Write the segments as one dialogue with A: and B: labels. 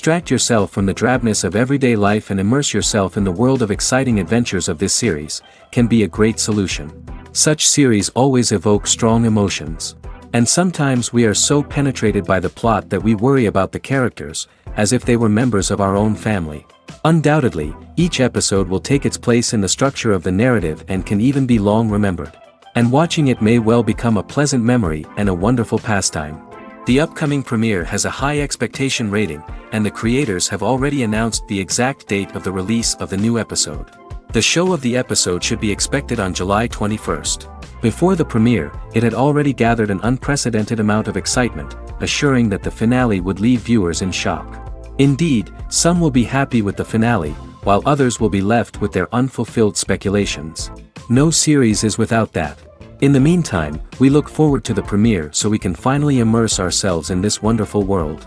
A: Distract yourself from the drabness of everyday life and immerse yourself in the world of exciting adventures of this series, can be a great solution. Such series always evoke strong emotions. And sometimes we are so penetrated by the plot that we worry about the characters, as if they were members of our own family. Undoubtedly, each episode will take its place in the structure of the narrative and can even be long remembered. And watching it may well become a pleasant memory and a wonderful pastime. The upcoming premiere has a high expectation rating, and the creators have already announced the exact date of the release of the new episode. The show of the episode should be expected on July 21st. Before the premiere, it had already gathered an unprecedented amount of excitement, assuring that the finale would leave viewers in shock. Indeed, some will be happy with the finale, while others will be left with their unfulfilled speculations. No series is without that. In the meantime, we look forward to the premiere so we can finally immerse ourselves in this wonderful world.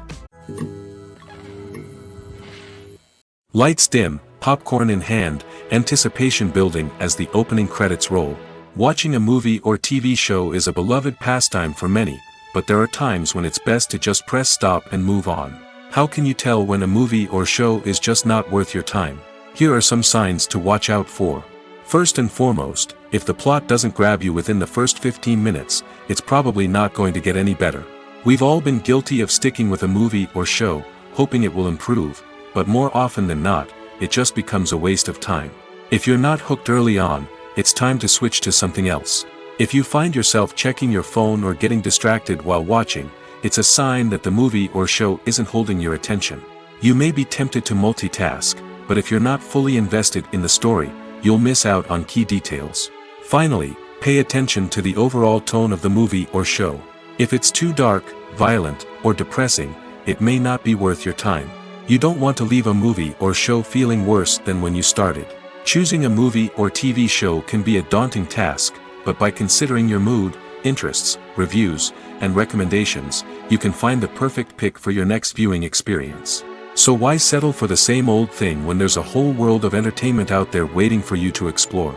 A: Lights dim, popcorn in hand, anticipation building as the opening credits roll. Watching a movie or TV show is a beloved pastime for many, but there are times when it's best to just press stop and move on. How can you tell when a movie or show is just not worth your time? Here are some signs to watch out for. First and foremost, if the plot doesn't grab you within the first 15 minutes, it's probably not going to get any better. We've all been guilty of sticking with a movie or show, hoping it will improve, but more often than not, it just becomes a waste of time. If you're not hooked early on, it's time to switch to something else. If you find yourself checking your phone or getting distracted while watching, it's a sign that the movie or show isn't holding your attention. You may be tempted to multitask, but if you're not fully invested in the story, you'll miss out on key details. Finally, pay attention to the overall tone of the movie or show. If it's too dark, violent, or depressing, it may not be worth your time. You don't want to leave a movie or show feeling worse than when you started. Choosing a movie or TV show can be a daunting task, but by considering your mood, interests, reviews, and recommendations, you can find the perfect pick for your next viewing experience. So why settle for the same old thing when there's a whole world of entertainment out there waiting for you to explore?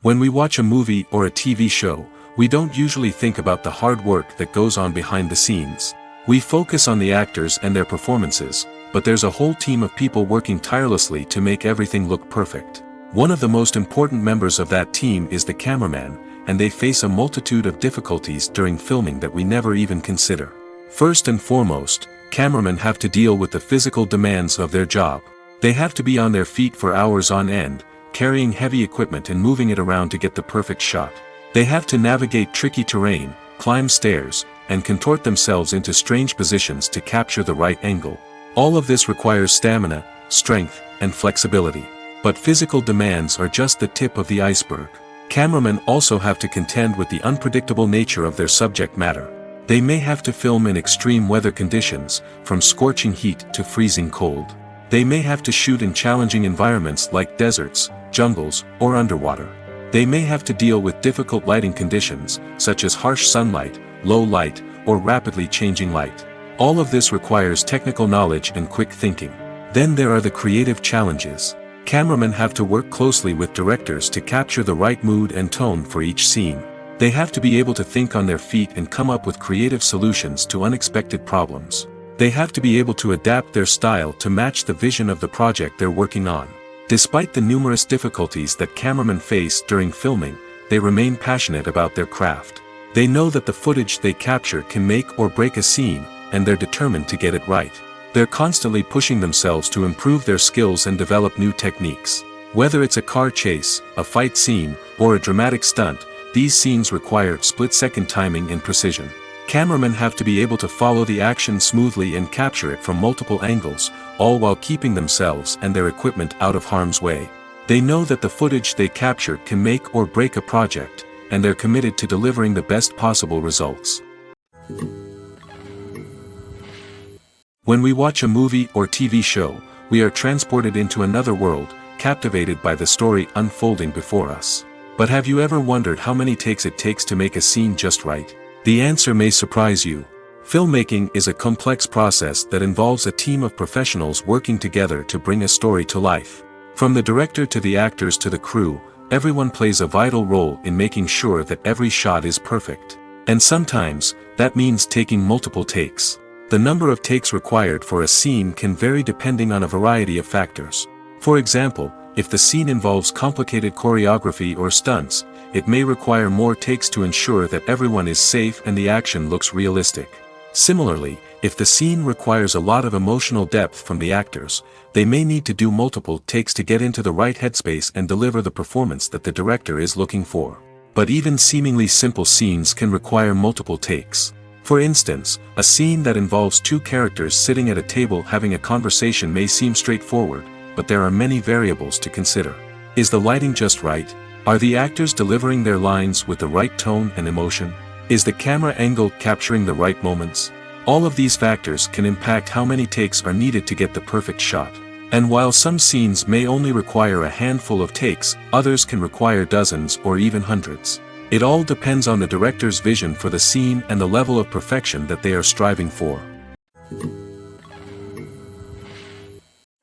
A: When we watch a movie or a TV show, we don't usually think about the hard work that goes on behind the scenes. We focus on the actors and their performances, but there's a whole team of people working tirelessly to make everything look perfect. One of the most important members of that team is the cameraman, and they face a multitude of difficulties during filming that we never even consider. First and foremost, cameramen have to deal with the physical demands of their job. They have to be on their feet for hours on end, carrying heavy equipment and moving it around to get the perfect shot. They have to navigate tricky terrain, climb stairs, and contort themselves into strange positions to capture the right angle. All of this requires stamina, strength, and flexibility. But physical demands are just the tip of the iceberg. Cameramen also have to contend with the unpredictable nature of their subject matter. They may have to film in extreme weather conditions, from scorching heat to freezing cold. They may have to shoot in challenging environments like deserts, jungles, or underwater. They may have to deal with difficult lighting conditions, such as harsh sunlight, low light, or rapidly changing light. All of this requires technical knowledge and quick thinking. Then there are the creative challenges. Cameramen have to work closely with directors to capture the right mood and tone for each scene. They have to be able to think on their feet and come up with creative solutions to unexpected problems. They have to be able to adapt their style to match the vision of the project they're working on. Despite the numerous difficulties that cameramen face during filming, they remain passionate about their craft. They know that the footage they capture can make or break a scene, and they're determined to get it right. They're constantly pushing themselves to improve their skills and develop new techniques. Whether it's a car chase, a fight scene, or a dramatic stunt, these scenes require split-second timing and precision. Cameramen have to be able to follow the action smoothly and capture it from multiple angles, all while keeping themselves and their equipment out of harm's way. They know that the footage they capture can make or break a project, and they're committed to delivering the best possible results. When we watch a movie or TV show, we are transported into another world, captivated by the story unfolding before us. But have you ever wondered how many takes it takes to make a scene just right? The answer may surprise you. Filmmaking is a complex process that involves a team of professionals working together to bring a story to life. From the director to the actors to the crew, everyone plays a vital role in making sure that every shot is perfect. And sometimes, that means taking multiple takes. The number of takes required for a scene can vary depending on a variety of factors. For example, if the scene involves complicated choreography or stunts, it may require more takes to ensure that everyone is safe and the action looks realistic. Similarly, if the scene requires a lot of emotional depth from the actors, they may need to do multiple takes to get into the right headspace and deliver the performance that the director is looking for. But even seemingly simple scenes can require multiple takes. For instance, a scene that involves two characters sitting at a table having a conversation may seem straightforward, but there are many variables to consider. Is the lighting just right? Are the actors delivering their lines with the right tone and emotion? Is the camera angle capturing the right moments? All of these factors can impact how many takes are needed to get the perfect shot. And while some scenes may only require a handful of takes, others can require dozens or even hundreds. It all depends on the director's vision for the scene and the level of perfection that they are striving for.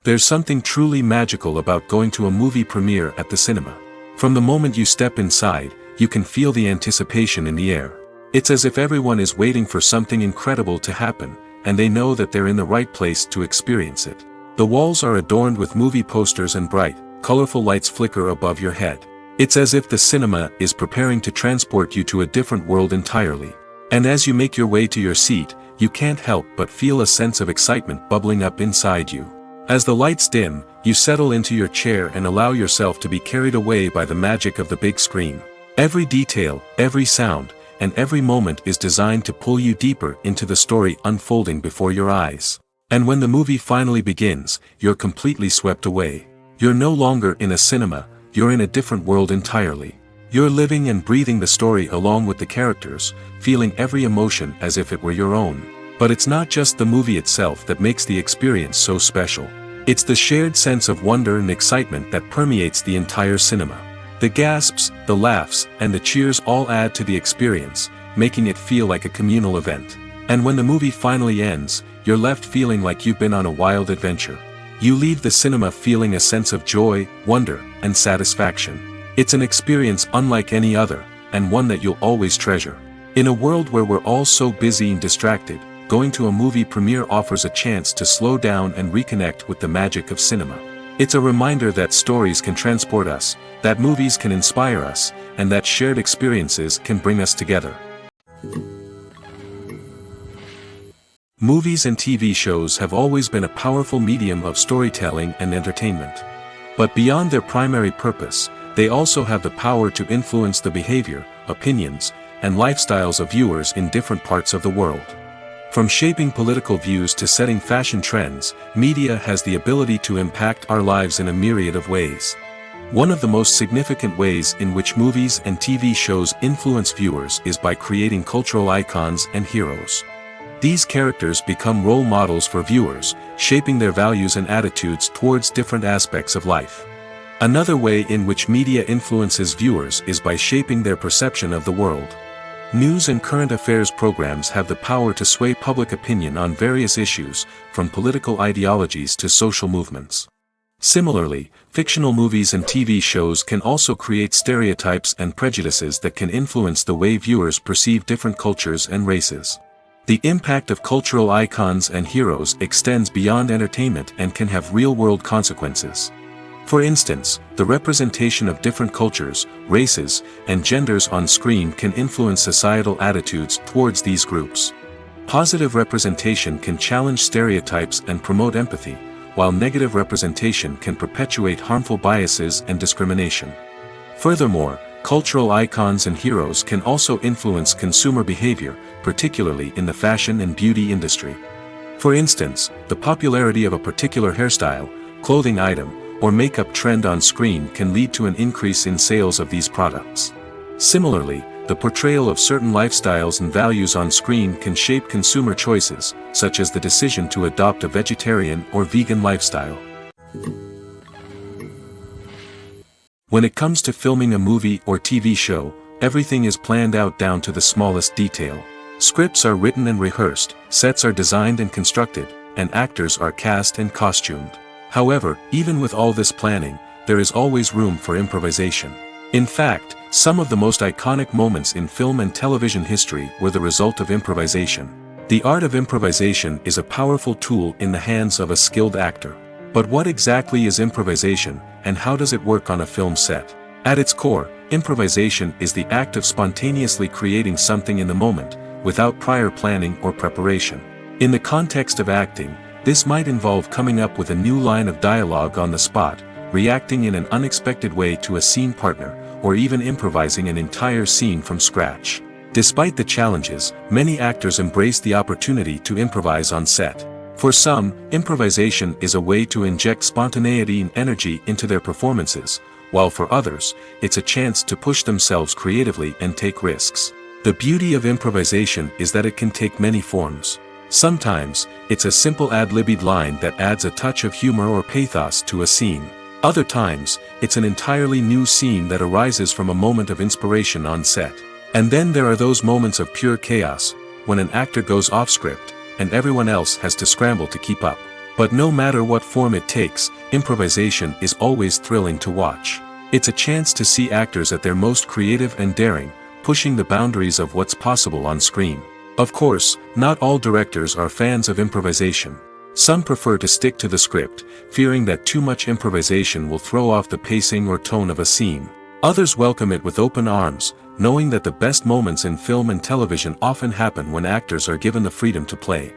A: There's something truly magical about going to a movie premiere at the cinema. From the moment you step inside, you can feel the anticipation in the air. It's as if everyone is waiting for something incredible to happen, and they know that they're in the right place to experience it. The walls are adorned with movie posters and bright, colorful lights flicker above your head. It's as if the cinema is preparing to transport you to a different world entirely. And as you make your way to your seat, you can't help but feel a sense of excitement bubbling up inside you. As the lights dim, you settle into your chair and allow yourself to be carried away by the magic of the big screen. Every detail, every sound, and every moment is designed to pull you deeper into the story unfolding before your eyes. And when the movie finally begins, you're completely swept away. You're no longer in a cinema, you're in a different world entirely. You're living and breathing the story along with the characters, feeling every emotion as if it were your own. But it's not just the movie itself that makes the experience so special. It's the shared sense of wonder and excitement that permeates the entire cinema. The gasps, the laughs, and the cheers all add to the experience, making it feel like a communal event. And when the movie finally ends, you're left feeling like you've been on a wild adventure. You leave the cinema feeling a sense of joy, wonder, and satisfaction. It's an experience unlike any other, and one that you'll always treasure. In a world where we're all so busy and distracted, going to a movie premiere offers a chance to slow down and reconnect with the magic of cinema. It's a reminder that stories can transport us, that movies can inspire us, and that shared experiences can bring us together. Movies and TV shows have always been a powerful medium of storytelling and entertainment. But beyond their primary purpose, they also have the power to influence the behavior, opinions, and lifestyles of viewers in different parts of the world. From shaping political views to setting fashion trends, media has the ability to impact our lives in a myriad of ways. One of the most significant ways in which movies and TV shows influence viewers is by creating cultural icons and heroes. These characters become role models for viewers, shaping their values and attitudes towards different aspects of life. Another way in which media influences viewers is by shaping their perception of the world. News and current affairs programs have the power to sway public opinion on various issues, from political ideologies to social movements. Similarly, fictional movies and TV shows can also create stereotypes and prejudices that can influence the way viewers perceive different cultures and races. The impact of cultural icons and heroes extends beyond entertainment and can have real-world consequences. For instance, the representation of different cultures, races, and genders on screen can influence societal attitudes towards these groups. Positive representation can challenge stereotypes and promote empathy, while negative representation can perpetuate harmful biases and discrimination. Furthermore, cultural icons and heroes can also influence consumer behavior, particularly in the fashion and beauty industry. For instance, the popularity of a particular hairstyle, clothing item, or makeup trend on screen can lead to an increase in sales of these products. Similarly, the portrayal of certain lifestyles and values on screen can shape consumer choices, such as the decision to adopt a vegetarian or vegan lifestyle. When it comes to filming a movie or TV show, everything is planned out down to the smallest detail. Scripts are written and rehearsed, sets are designed and constructed, and actors are cast and costumed. However, even with all this planning, there is always room for improvisation. In fact, Some of the most iconic moments in film and television history were the result of improvisation. The art of improvisation is a powerful tool in the hands of a skilled actor. But what exactly is improvisation, and how does it work on a film set? At its core, improvisation is the act of spontaneously creating something in the moment, without prior planning or preparation. In the context of acting, this might involve coming up with a new line of dialogue on the spot, reacting in an unexpected way to a scene partner, or even improvising an entire scene from scratch. Despite the challenges, many actors embrace the opportunity to improvise on set. For some, improvisation is a way to inject spontaneity and energy into their performances, while for others, it's a chance to push themselves creatively and take risks. The beauty of improvisation is that it can take many forms. Sometimes, it's a simple ad-libbed line that adds a touch of humor or pathos to a scene. Other times, it's an entirely new scene that arises from a moment of inspiration on set. And then there are those moments of pure chaos, when an actor goes off script, and everyone else has to scramble to keep up. But no matter what form it takes, improvisation is always thrilling to watch. It's a chance to see actors at their most creative and daring, pushing the boundaries of what's possible on screen. Of course, not all directors are fans of improvisation. Some prefer to stick to the script, fearing that too much improvisation will throw off the pacing or tone of a scene. Others welcome it with open arms, knowing that the best moments in film and television often happen when actors are given the freedom to play.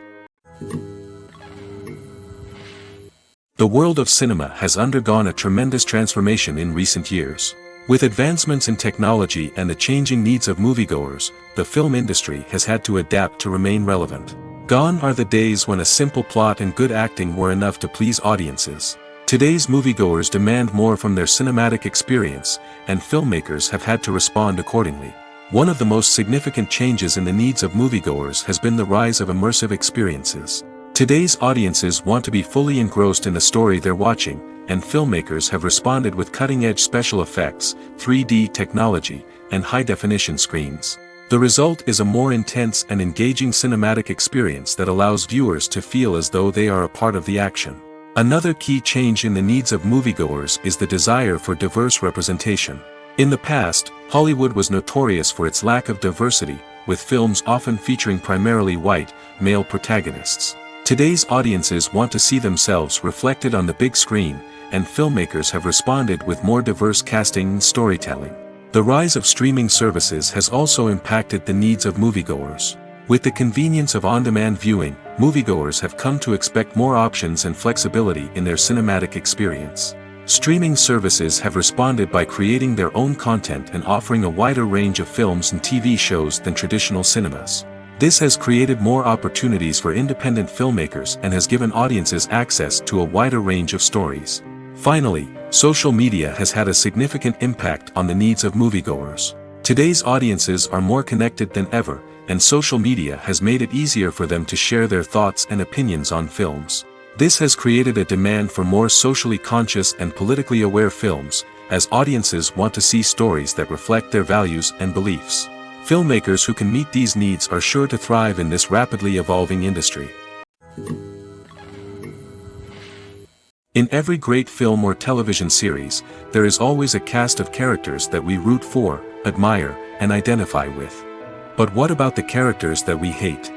A: The world of cinema has undergone a tremendous transformation in recent years. With advancements in technology and the changing needs of moviegoers, the film industry has had to adapt to remain relevant. Gone are the days when a simple plot and good acting were enough to please audiences. Today's moviegoers demand more from their cinematic experience, and filmmakers have had to respond accordingly. One of the most significant changes in the needs of moviegoers has been the rise of immersive experiences. Today's audiences want to be fully engrossed in the story they're watching, and filmmakers have responded with cutting-edge special effects, 3D technology, and high-definition screens. The result is a more intense and engaging cinematic experience that allows viewers to feel as though they are a part of the action. Another key change in the needs of moviegoers is the desire for diverse representation. In the past, Hollywood was notorious for its lack of diversity, with films often featuring primarily white, male protagonists. Today's audiences want to see themselves reflected on the big screen, and filmmakers have responded with more diverse casting and storytelling. The rise of streaming services has also impacted the needs of moviegoers. With the convenience of on-demand viewing, moviegoers have come to expect more options and flexibility in their cinematic experience. Streaming services have responded by creating their own content and offering a wider range of films and TV shows than traditional cinemas. This has created more opportunities for independent filmmakers and has given audiences access to a wider range of stories. Finally, social media has had a significant impact on the needs of moviegoers. Today's audiences are more connected than ever, and social media has made it easier for them to share their thoughts and opinions on films. This has created a demand for more socially conscious and politically aware films, as audiences want to see stories that reflect their values and beliefs. Filmmakers who can meet these needs are sure to thrive in this rapidly evolving industry. In every great film or television series, there is always a cast of characters that we root for, admire, and identify with. But what about the characters that we hate?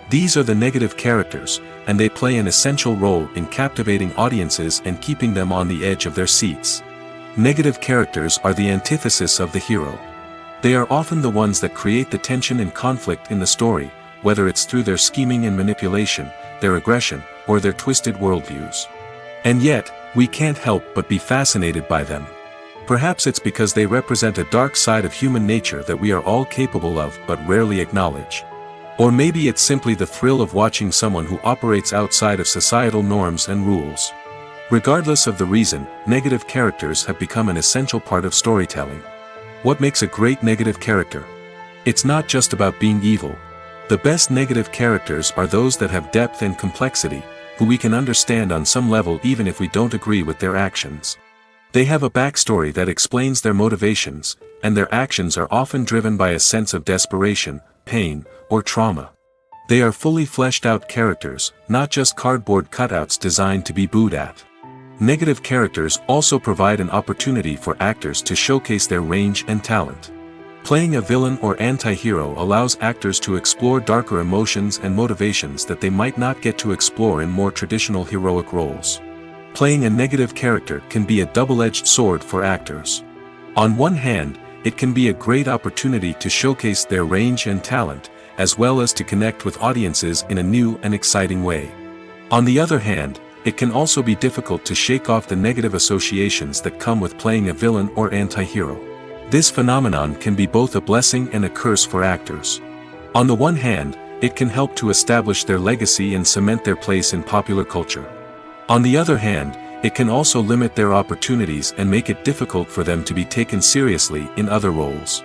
A: These are the negative characters, and they play an essential role in captivating audiences and keeping them on the edge of their seats. Negative characters are the antithesis of the hero. They are often the ones that create the tension and conflict in the story, whether it's through their scheming and manipulation, their aggression, or their twisted worldviews. And yet, we can't help but be fascinated by them. Perhaps it's because they represent a dark side of human nature that we are all capable of but rarely acknowledge. Or maybe it's simply the thrill of watching someone who operates outside of societal norms and rules. Regardless of the reason, negative characters have become an essential part of storytelling. What makes a great negative character? It's not just about being evil. The best negative characters are those that have depth and complexity, who we can understand on some level even if we don't agree with their actions. They have a backstory that explains their motivations, and their actions are often driven by a sense of desperation, pain, or trauma. They are fully fleshed out characters, not just cardboard cutouts designed to be booed at. Negative characters also provide an opportunity for actors to showcase their range and talent. Playing a villain or anti-hero allows actors to explore darker emotions and motivations that they might not get to explore in more traditional heroic roles. Playing a negative character can be a double-edged sword for actors. On one hand, it can be a great opportunity to showcase their range and talent, as well as to connect with audiences in a new and exciting way. On the other hand, it can also be difficult to shake off the negative associations that come with playing a villain or anti-hero. This phenomenon can be both a blessing and a curse for actors. On the one hand, it can help to establish their legacy and cement their place in popular culture. On the other hand, it can also limit their opportunities and make it difficult for them to be taken seriously in other roles.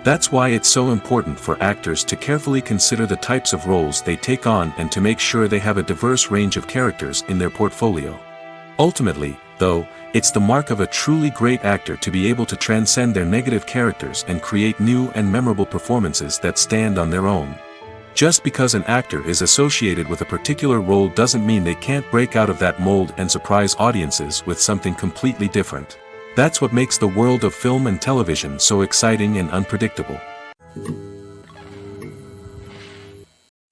A: That's why it's so important for actors to carefully consider the types of roles they take on and to make sure they have a diverse range of characters in their portfolio. Ultimately, though, it's the mark of a truly great actor to be able to transcend their negative characters and create new and memorable performances that stand on their own. Just because an actor is associated with a particular role doesn't mean they can't break out of that mold and surprise audiences with something completely different. That's what makes the world of film and television so exciting and unpredictable.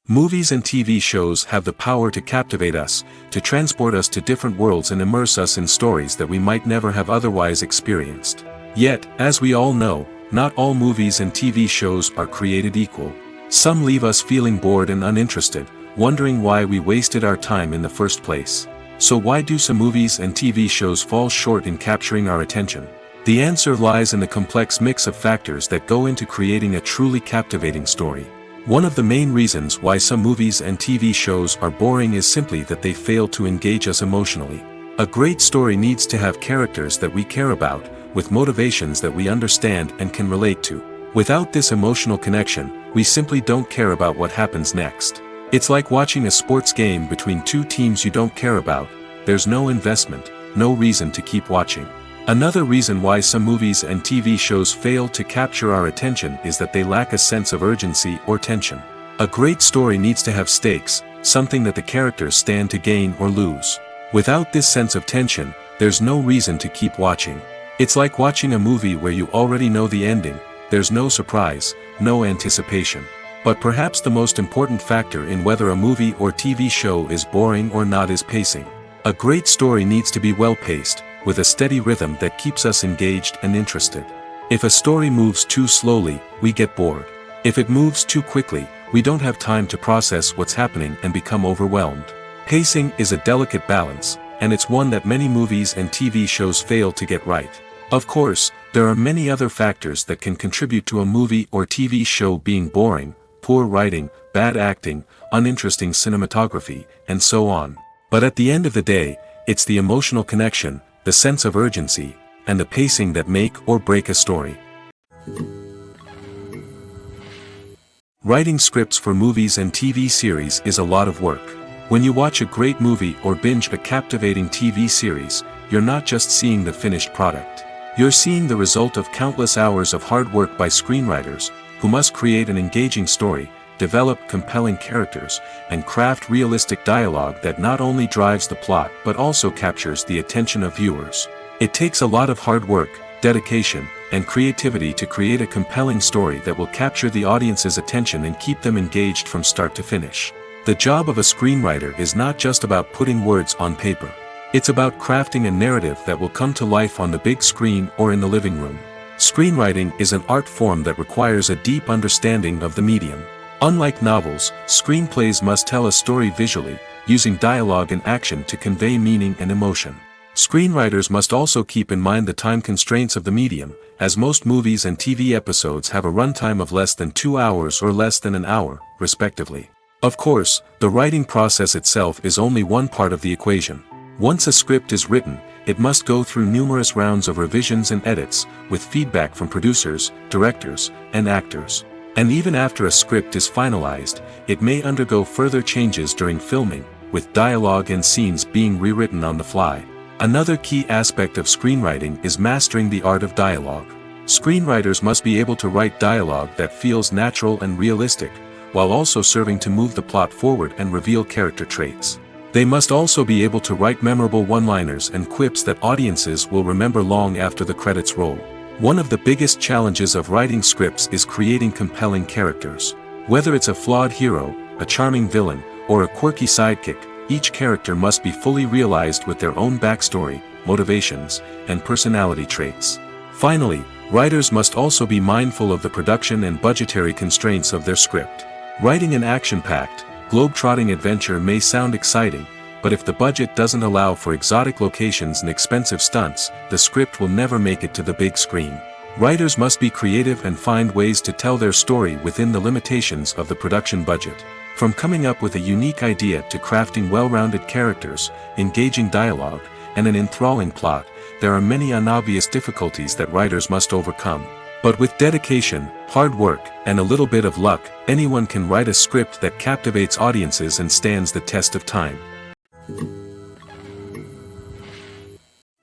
A: Movies and TV shows have the power to captivate us, to transport us to different worlds and immerse us in stories that we might never have otherwise experienced. Yet, as we all know, not all movies and TV shows are created equal. Some leave us feeling bored and uninterested, wondering why we wasted our time in the first place. So why do some movies and TV shows fall short in capturing our attention? The answer lies in the complex mix of factors that go into creating a truly captivating story. One of the main reasons why some movies and TV shows are boring is simply that they fail to engage us emotionally. A great story needs to have characters that we care about, with motivations that we understand and can relate to. Without this emotional connection, we simply don't care about what happens next. It's like watching a sports game between two teams you don't care about. There's no investment, no reason to keep watching. Another reason why some movies and TV shows fail to capture our attention is that they lack a sense of urgency or tension. A great story needs to have stakes, something that the characters stand to gain or lose. Without this sense of tension, there's no reason to keep watching. It's like watching a movie where you already know the ending. There's no surprise, no anticipation. But perhaps the most important factor in whether a movie or TV show is boring or not is pacing. A great story needs to be well-paced, with a steady rhythm that keeps us engaged and interested. If a story moves too slowly, we get bored. If it moves too quickly, we don't have time to process what's happening and become overwhelmed. Pacing is a delicate balance, and it's one that many movies and TV shows fail to get right. Of course, there are many other factors that can contribute to a movie or TV show being boring: poor writing, bad acting, uninteresting cinematography, and so on. But at the end of the day, it's the emotional connection, the sense of urgency, and the pacing that make or break a story. Writing scripts for movies and TV series is a lot of work. When you watch a great movie or binge a captivating TV series, you're not just seeing the finished product. You're seeing the result of countless hours of hard work by screenwriters, who must create an engaging story, develop compelling characters, and craft realistic dialogue that not only drives the plot but also captures the attention of viewers. It takes a lot of hard work, dedication, and creativity to create a compelling story that will capture the audience's attention and keep them engaged from start to finish. The job of a screenwriter is not just about putting words on paper. It's about crafting a narrative that will come to life on the big screen or in the living room. Screenwriting is an art form that requires a deep understanding of the medium. Unlike novels, screenplays must tell a story visually, using dialogue and action to convey meaning and emotion. Screenwriters must also keep in mind the time constraints of the medium, as most movies and TV episodes have a runtime of less than 2 hours or less than an hour, respectively. Of course, the writing process itself is only one part of the equation. Once a script is written, it must go through numerous rounds of revisions and edits, with feedback from producers, directors, and actors. And even after a script is finalized, it may undergo further changes during filming, with dialogue and scenes being rewritten on the fly. Another key aspect of screenwriting is mastering the art of dialogue. Screenwriters must be able to write dialogue that feels natural and realistic, while also serving to move the plot forward and reveal character traits. They must also be able to write memorable one-liners and quips that audiences will remember long after the credits roll. One of the biggest challenges of writing scripts is creating compelling characters. Whether it's a flawed hero, a charming villain, or a quirky sidekick, each character must be fully realized with their own backstory, motivations, and personality traits. Finally, writers must also be mindful of the production and budgetary constraints of their script. Writing an action-packed, globe-trotting adventure may sound exciting, but if the budget doesn't allow for exotic locations and expensive stunts, the script will never make it to the big screen. Writers must be creative and find ways to tell their story within the limitations of the production budget. From coming up with a unique idea to crafting well-rounded characters, engaging dialogue, and an enthralling plot, there are many unobvious difficulties that writers must overcome. But with dedication, hard work, and a little bit of luck, anyone can write a script that captivates audiences and stands the test of time.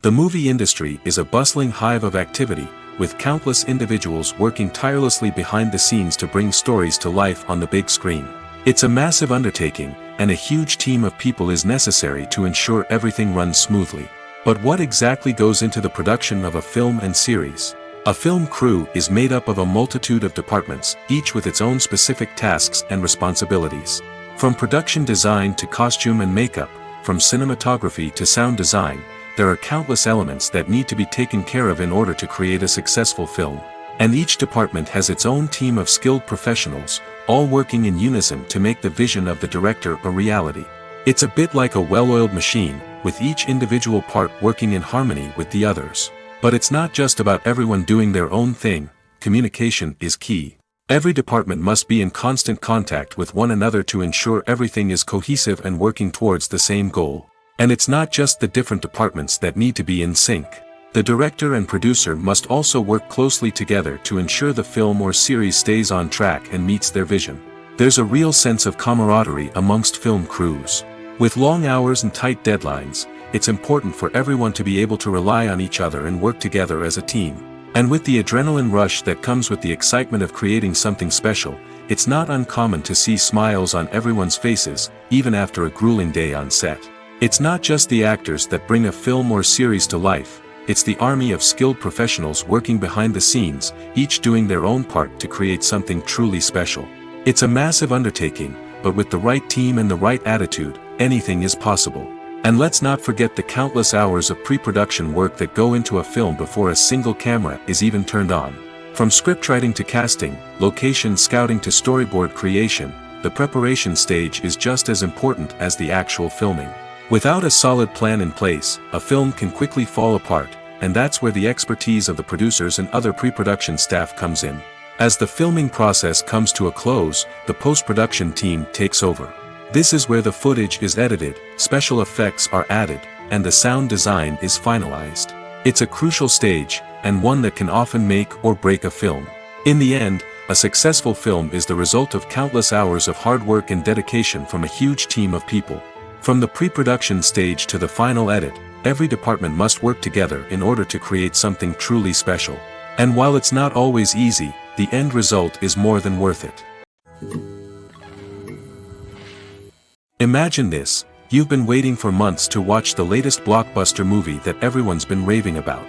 A: The movie industry is a bustling hive of activity, with countless individuals working tirelessly behind the scenes to bring stories to life on the big screen. It's a massive undertaking, and a huge team of people is necessary to ensure everything runs smoothly. But what exactly goes into the production of a film and series? A film crew is made up of a multitude of departments, each with its own specific tasks and responsibilities. From production design to costume and makeup, from cinematography to sound design, there are countless elements that need to be taken care of in order to create a successful film. And each department has its own team of skilled professionals, all working in unison to make the vision of the director a reality. It's a bit like a well-oiled machine, with each individual part working in harmony with the others. But it's not just about everyone doing their own thing, communication is key. Every department must be in constant contact with one another to ensure everything is cohesive and working towards the same goal. And it's not just the different departments that need to be in sync. The director and producer must also work closely together to ensure the film or series stays on track and meets their vision. There's a real sense of camaraderie amongst film crews. With long hours and tight deadlines, it's important for everyone to be able to rely on each other and work together as a team. And with the adrenaline rush that comes with the excitement of creating something special, it's not uncommon to see smiles on everyone's faces, even after a grueling day on set. It's not just the actors that bring a film or series to life, it's the army of skilled professionals working behind the scenes, each doing their own part to create something truly special. It's a massive undertaking, but with the right team and the right attitude, anything is possible. And let's not forget the countless hours of pre-production work that go into a film before a single camera is even turned on. From scriptwriting to casting, location scouting to storyboard creation, the preparation stage is just as important as the actual filming. Without a solid plan in place, a film can quickly fall apart, and that's where the expertise of the producers and other pre-production staff comes in. As the filming process comes to a close, the post-production team takes over. This is where the footage is edited, special effects are added, and the sound design is finalized. It's a crucial stage, and one that can often make or break a film. In the end, a successful film is the result of countless hours of hard work and dedication from a huge team of people. From the pre-production stage to the final edit, every department must work together in order to create something truly special. And while it's not always easy, the end result is more than worth it. Imagine this, you've been waiting for months to watch the latest blockbuster movie that everyone's been raving about.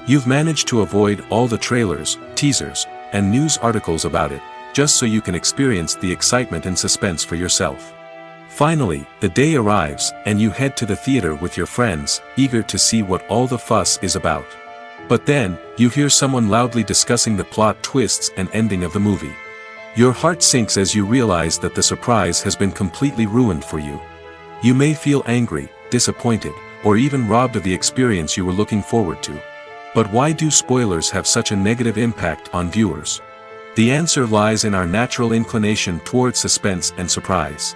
A: You've managed to avoid all the trailers, teasers, and news articles about it, just so you can experience the excitement and suspense for yourself. Finally, the day arrives, and you head to the theater with your friends, eager to see what all the fuss is about. But then, you hear someone loudly discussing the plot twists and ending of the movie. Your heart sinks as you realize that the surprise has been completely ruined for you. You may feel angry, disappointed, or even robbed of the experience you were looking forward to. But why do spoilers have such a negative impact on viewers? The answer lies in our natural inclination toward suspense and surprise.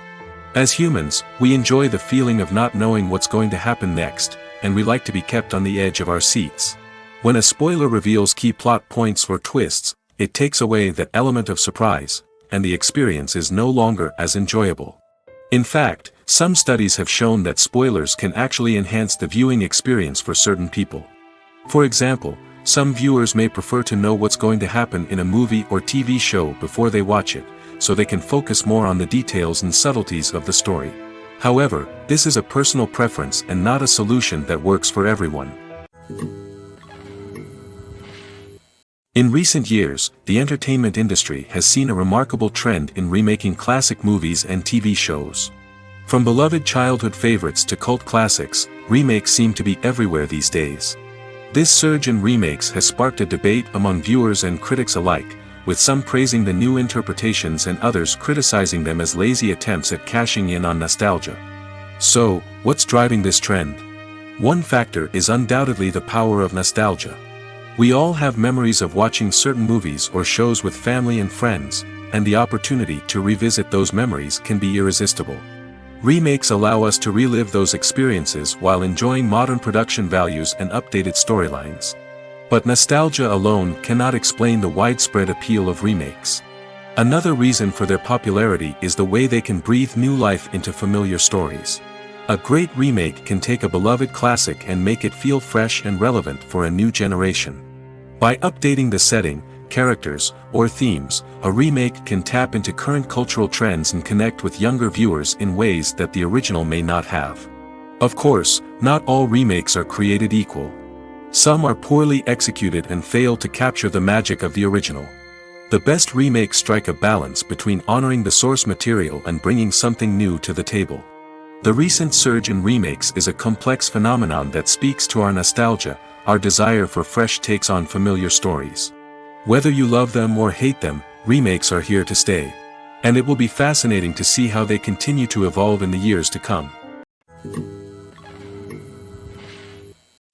A: As humans, we enjoy the feeling of not knowing what's going to happen next, and we like to be kept on the edge of our seats. When a spoiler reveals key plot points or twists, it takes away that element of surprise, and the experience is no longer as enjoyable. In fact, some studies have shown that spoilers can actually enhance the viewing experience for certain people. For example, some viewers may prefer to know what's going to happen in a movie or TV show before they watch it, so they can focus more on the details and subtleties of the story. However, this is a personal preference and not a solution that works for everyone. In recent years, the entertainment industry has seen a remarkable trend in remaking classic movies and TV shows. From beloved childhood favorites to cult classics, remakes seem to be everywhere these days. This surge in remakes has sparked a debate among viewers and critics alike, with some praising the new interpretations and others criticizing them as lazy attempts at cashing in on nostalgia. So, what's driving this trend? One factor is undoubtedly the power of nostalgia. We all have memories of watching certain movies or shows with family and friends, and the opportunity to revisit those memories can be irresistible. Remakes allow us to relive those experiences while enjoying modern production values and updated storylines. But nostalgia alone cannot explain the widespread appeal of remakes. Another reason for their popularity is the way they can breathe new life into familiar stories. A great remake can take a beloved classic and make it feel fresh and relevant for a new generation. By updating the setting, characters, or themes, a remake can tap into current cultural trends and connect with younger viewers in ways that the original may not have. Of course, not all remakes are created equal. Some are poorly executed and fail to capture the magic of the original. The best remakes strike a balance between honoring the source material and bringing something new to the table. The recent surge in remakes is a complex phenomenon that speaks to our nostalgia, our desire for fresh takes on familiar stories. Whether you love them or hate them, remakes are here to stay. And it will be fascinating to see how they continue to evolve in the years to come.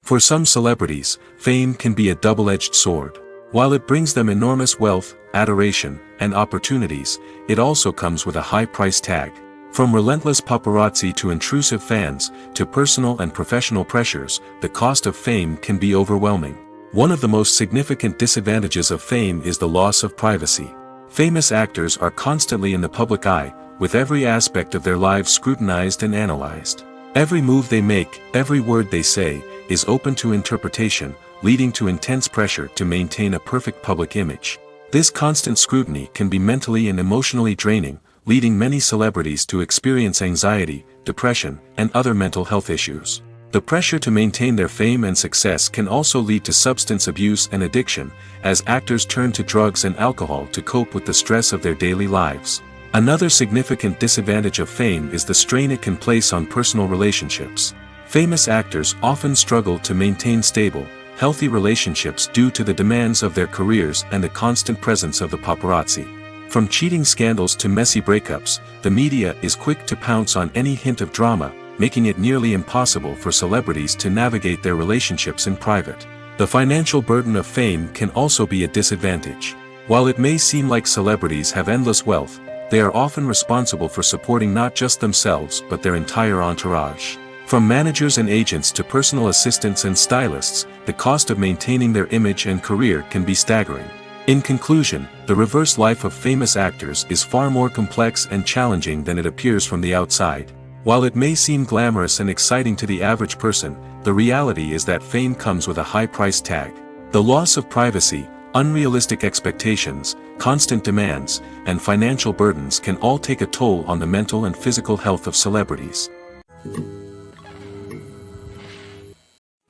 A: For some celebrities, fame can be a double-edged sword. While it brings them enormous wealth, adoration, and opportunities, it also comes with a high price tag. From relentless paparazzi to intrusive fans, to personal and professional pressures, the cost of fame can be overwhelming. One of the most significant disadvantages of fame is the loss of privacy. Famous actors are constantly in the public eye, with every aspect of their lives scrutinized and analyzed. Every move they make, every word they say, is open to interpretation, leading to intense pressure to maintain a perfect public image. This constant scrutiny can be mentally and emotionally draining, leading many celebrities to experience anxiety, depression, and other mental health issues. The pressure to maintain their fame and success can also lead to substance abuse and addiction, as actors turn to drugs and alcohol to cope with the stress of their daily lives. Another significant disadvantage of fame is the strain it can place on personal relationships. Famous actors often struggle to maintain stable, healthy relationships due to the demands of their careers and the constant presence of the paparazzi. From cheating scandals to messy breakups, the media is quick to pounce on any hint of drama, making it nearly impossible for celebrities to navigate their relationships in private. The financial burden of fame can also be a disadvantage. While it may seem like celebrities have endless wealth, they are often responsible for supporting not just themselves but their entire entourage. From managers and agents to personal assistants and stylists, the cost of maintaining their image and career can be staggering. In conclusion, the reverse life of famous actors is far more complex and challenging than it appears from the outside. While it may seem glamorous and exciting to the average person, the reality is that fame comes with a high price tag. The loss of privacy, unrealistic expectations, constant demands, and financial burdens can all take a toll on the mental and physical health of celebrities.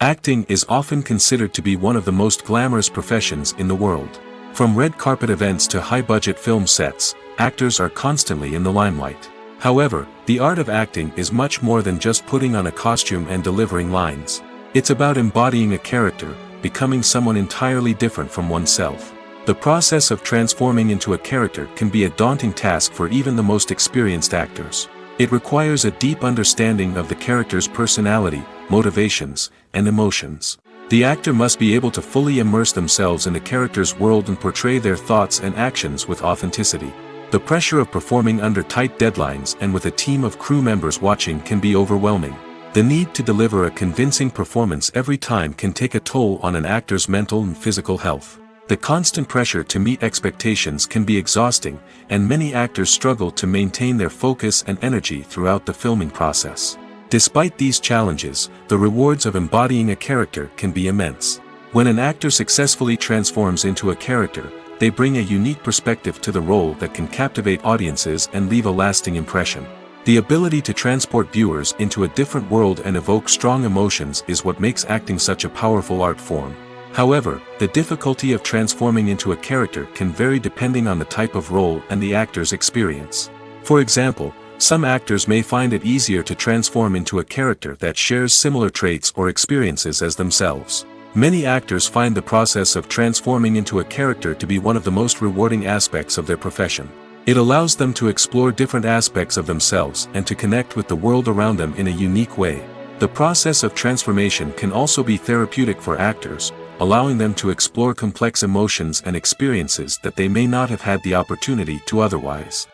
A: Acting is often considered to be one of the most glamorous professions in the world. From red carpet events to high-budget film sets, actors are constantly in the limelight. However, the art of acting is much more than just putting on a costume and delivering lines. It's about embodying a character, becoming someone entirely different from oneself. The process of transforming into a character can be a daunting task for even the most experienced actors. It requires a deep understanding of the character's personality, motivations, and emotions. The actor must be able to fully immerse themselves in the character's world and portray their thoughts and actions with authenticity. The pressure of performing under tight deadlines and with a team of crew members watching can be overwhelming. The need to deliver a convincing performance every time can take a toll on an actor's mental and physical health. The constant pressure to meet expectations can be exhausting, and many actors struggle to maintain their focus and energy throughout the filming process. Despite these challenges, the rewards of embodying a character can be immense. When an actor successfully transforms into a character, they bring a unique perspective to the role that can captivate audiences and leave a lasting impression. The ability to transport viewers into a different world and evoke strong emotions is what makes acting such a powerful art form. However, the difficulty of transforming into a character can vary depending on the type of role and the actor's experience. For example, some actors may find it easier to transform into a character that shares similar traits or experiences as themselves. Many actors find the process of transforming into a character to be one of the most rewarding aspects of their profession. It allows them to explore different aspects of themselves and to connect with the world around them in a unique way. The process of transformation can also be therapeutic for actors, allowing them to explore complex emotions and experiences that they may not have had the opportunity to otherwise.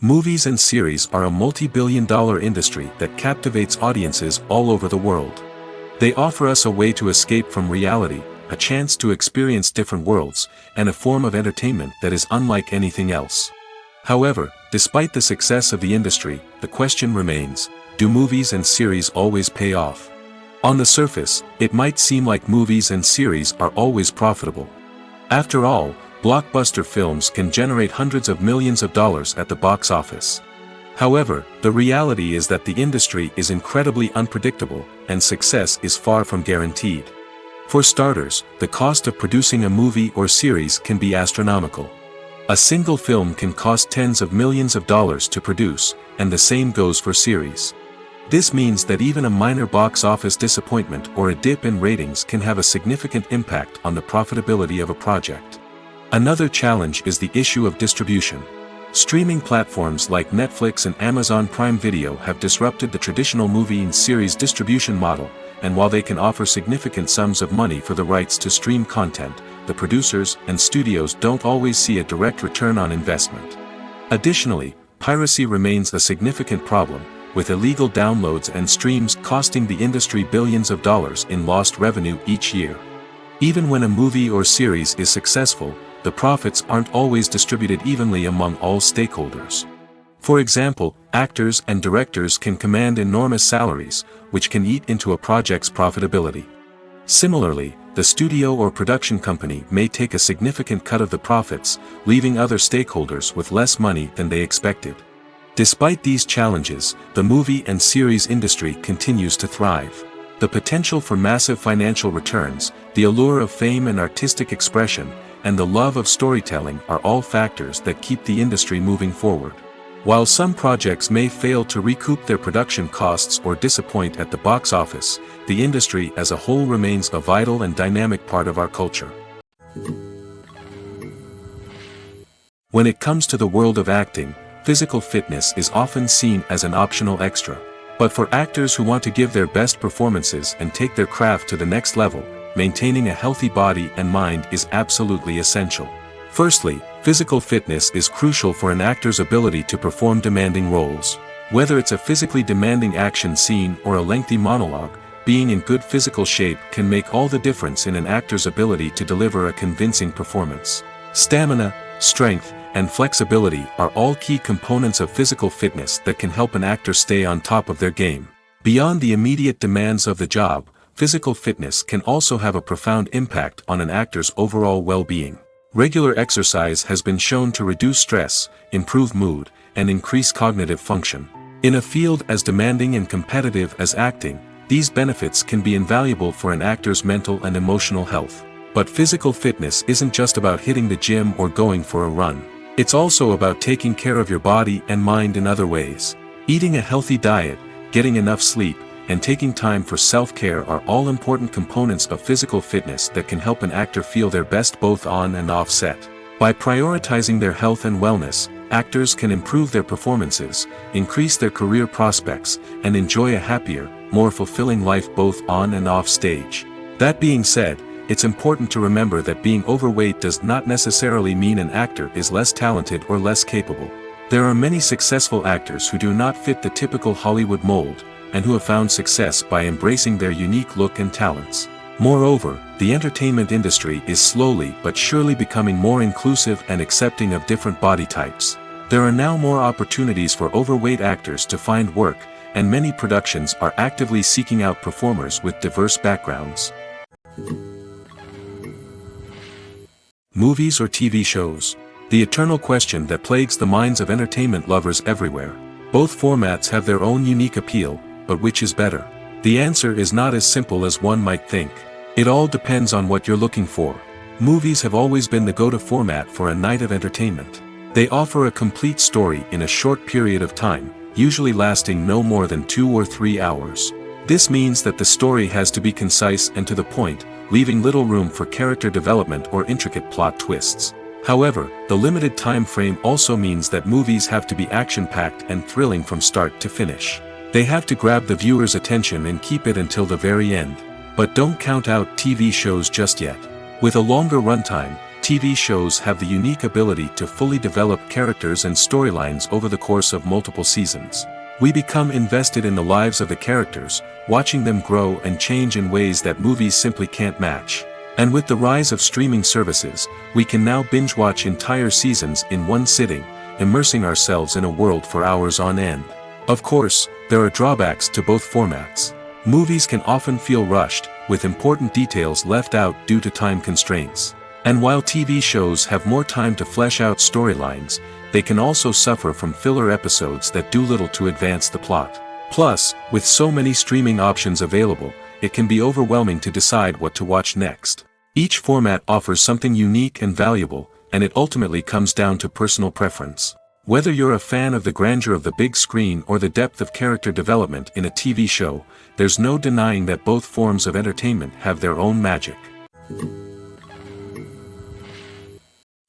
A: Movies and series are a multi-billion-dollar industry that captivates audiences all over the world. They offer us a way to escape from reality, a chance to experience different worlds, and a form of entertainment that is unlike anything else. However, despite the success of the industry, the question remains, do movies and series always pay off? On the surface, it might seem like movies and series are always profitable. After all, blockbuster films can generate hundreds of millions of dollars at the box office. However, the reality is that the industry is incredibly unpredictable, and success is far from guaranteed. For starters, the cost of producing a movie or series can be astronomical. A single film can cost tens of millions of dollars to produce, and the same goes for series. This means that even a minor box office disappointment or a dip in ratings can have a significant impact on the profitability of a project. Another challenge is the issue of distribution. Streaming platforms like Netflix and Amazon Prime Video have disrupted the traditional movie and series distribution model, and while they can offer significant sums of money for the rights to stream content, the producers and studios don't always see a direct return on investment. Additionally, piracy remains a significant problem, with illegal downloads and streams costing the industry billions of dollars in lost revenue each year. Even when a movie or series is successful, the profits aren't always distributed evenly among all stakeholders. For example, actors and directors can command enormous salaries, which can eat into a project's profitability. Similarly, the studio or production company may take a significant cut of the profits, leaving other stakeholders with less money than they expected. Despite these challenges, the movie and series industry continues to thrive. The potential for massive financial returns, the allure of fame and artistic expression, and the love of storytelling are all factors that keep the industry moving forward. While some projects may fail to recoup their production costs or disappoint at the box office, the industry as a whole remains a vital and dynamic part of our culture. When it comes to the world of acting, physical fitness is often seen as an optional extra. But for actors who want to give their best performances and take their craft to the next level, maintaining a healthy body and mind is absolutely essential. Firstly, physical fitness is crucial for an actor's ability to perform demanding roles. Whether it's a physically demanding action scene or a lengthy monologue, being in good physical shape can make all the difference in an actor's ability to deliver a convincing performance. Stamina, strength, and flexibility are all key components of physical fitness that can help an actor stay on top of their game. Beyond the immediate demands of the job, physical fitness can also have a profound impact on an actor's overall well-being. Regular exercise has been shown to reduce stress, improve mood, and increase cognitive function. In a field as demanding and competitive as acting, these benefits can be invaluable for an actor's mental and emotional health. But physical fitness isn't just about hitting the gym or going for a run. It's also about taking care of your body and mind in other ways. Eating a healthy diet, getting enough sleep, and taking time for self-care are all important components of physical fitness that can help an actor feel their best both on and off set. By prioritizing their health and wellness, actors can improve their performances, increase their career prospects, and enjoy a happier, more fulfilling life both on and off stage. That being said, it's important to remember that being overweight does not necessarily mean an actor is less talented or less capable. There are many successful actors who do not fit the typical Hollywood mold, and who have found success by embracing their unique look and talents. Moreover, the entertainment industry is slowly but surely becoming more inclusive and accepting of different body types. There are now more opportunities for overweight actors to find work, and many productions are actively seeking out performers with diverse backgrounds. Movies or TV shows. the eternal question that plagues the minds of entertainment lovers everywhere. Both formats have their own unique appeal, but which is better? The answer is not as simple as one might think. It all depends on what you're looking for. Movies have always been the go-to format for a night of entertainment. They offer a complete story in a short period of time, usually lasting no more than 2 or 3 hours. This means that the story has to be concise and to the point, leaving little room for character development or intricate plot twists. However, the limited time frame also means that movies have to be action-packed and thrilling from start to finish. They have to grab the viewer's attention and keep it until the very end. But don't count out TV shows just yet. With a longer runtime, TV shows have the unique ability to fully develop characters and storylines over the course of multiple seasons. We become invested in the lives of the characters, watching them grow and change in ways that movies simply can't match. And with the rise of streaming services, we can now binge-watch entire seasons in one sitting, immersing ourselves in a world for hours on end. Of course, there are drawbacks to both formats. Movies can often feel rushed, with important details left out due to time constraints. And while TV shows have more time to flesh out storylines, they can also suffer from filler episodes that do little to advance the plot. Plus, with so many streaming options available, it can be overwhelming to decide what to watch next. Each format offers something unique and valuable, and it ultimately comes down to personal preference. Whether you're a fan of the grandeur of the big screen or the depth of character development in a TV show, there's no denying that both forms of entertainment have their own magic.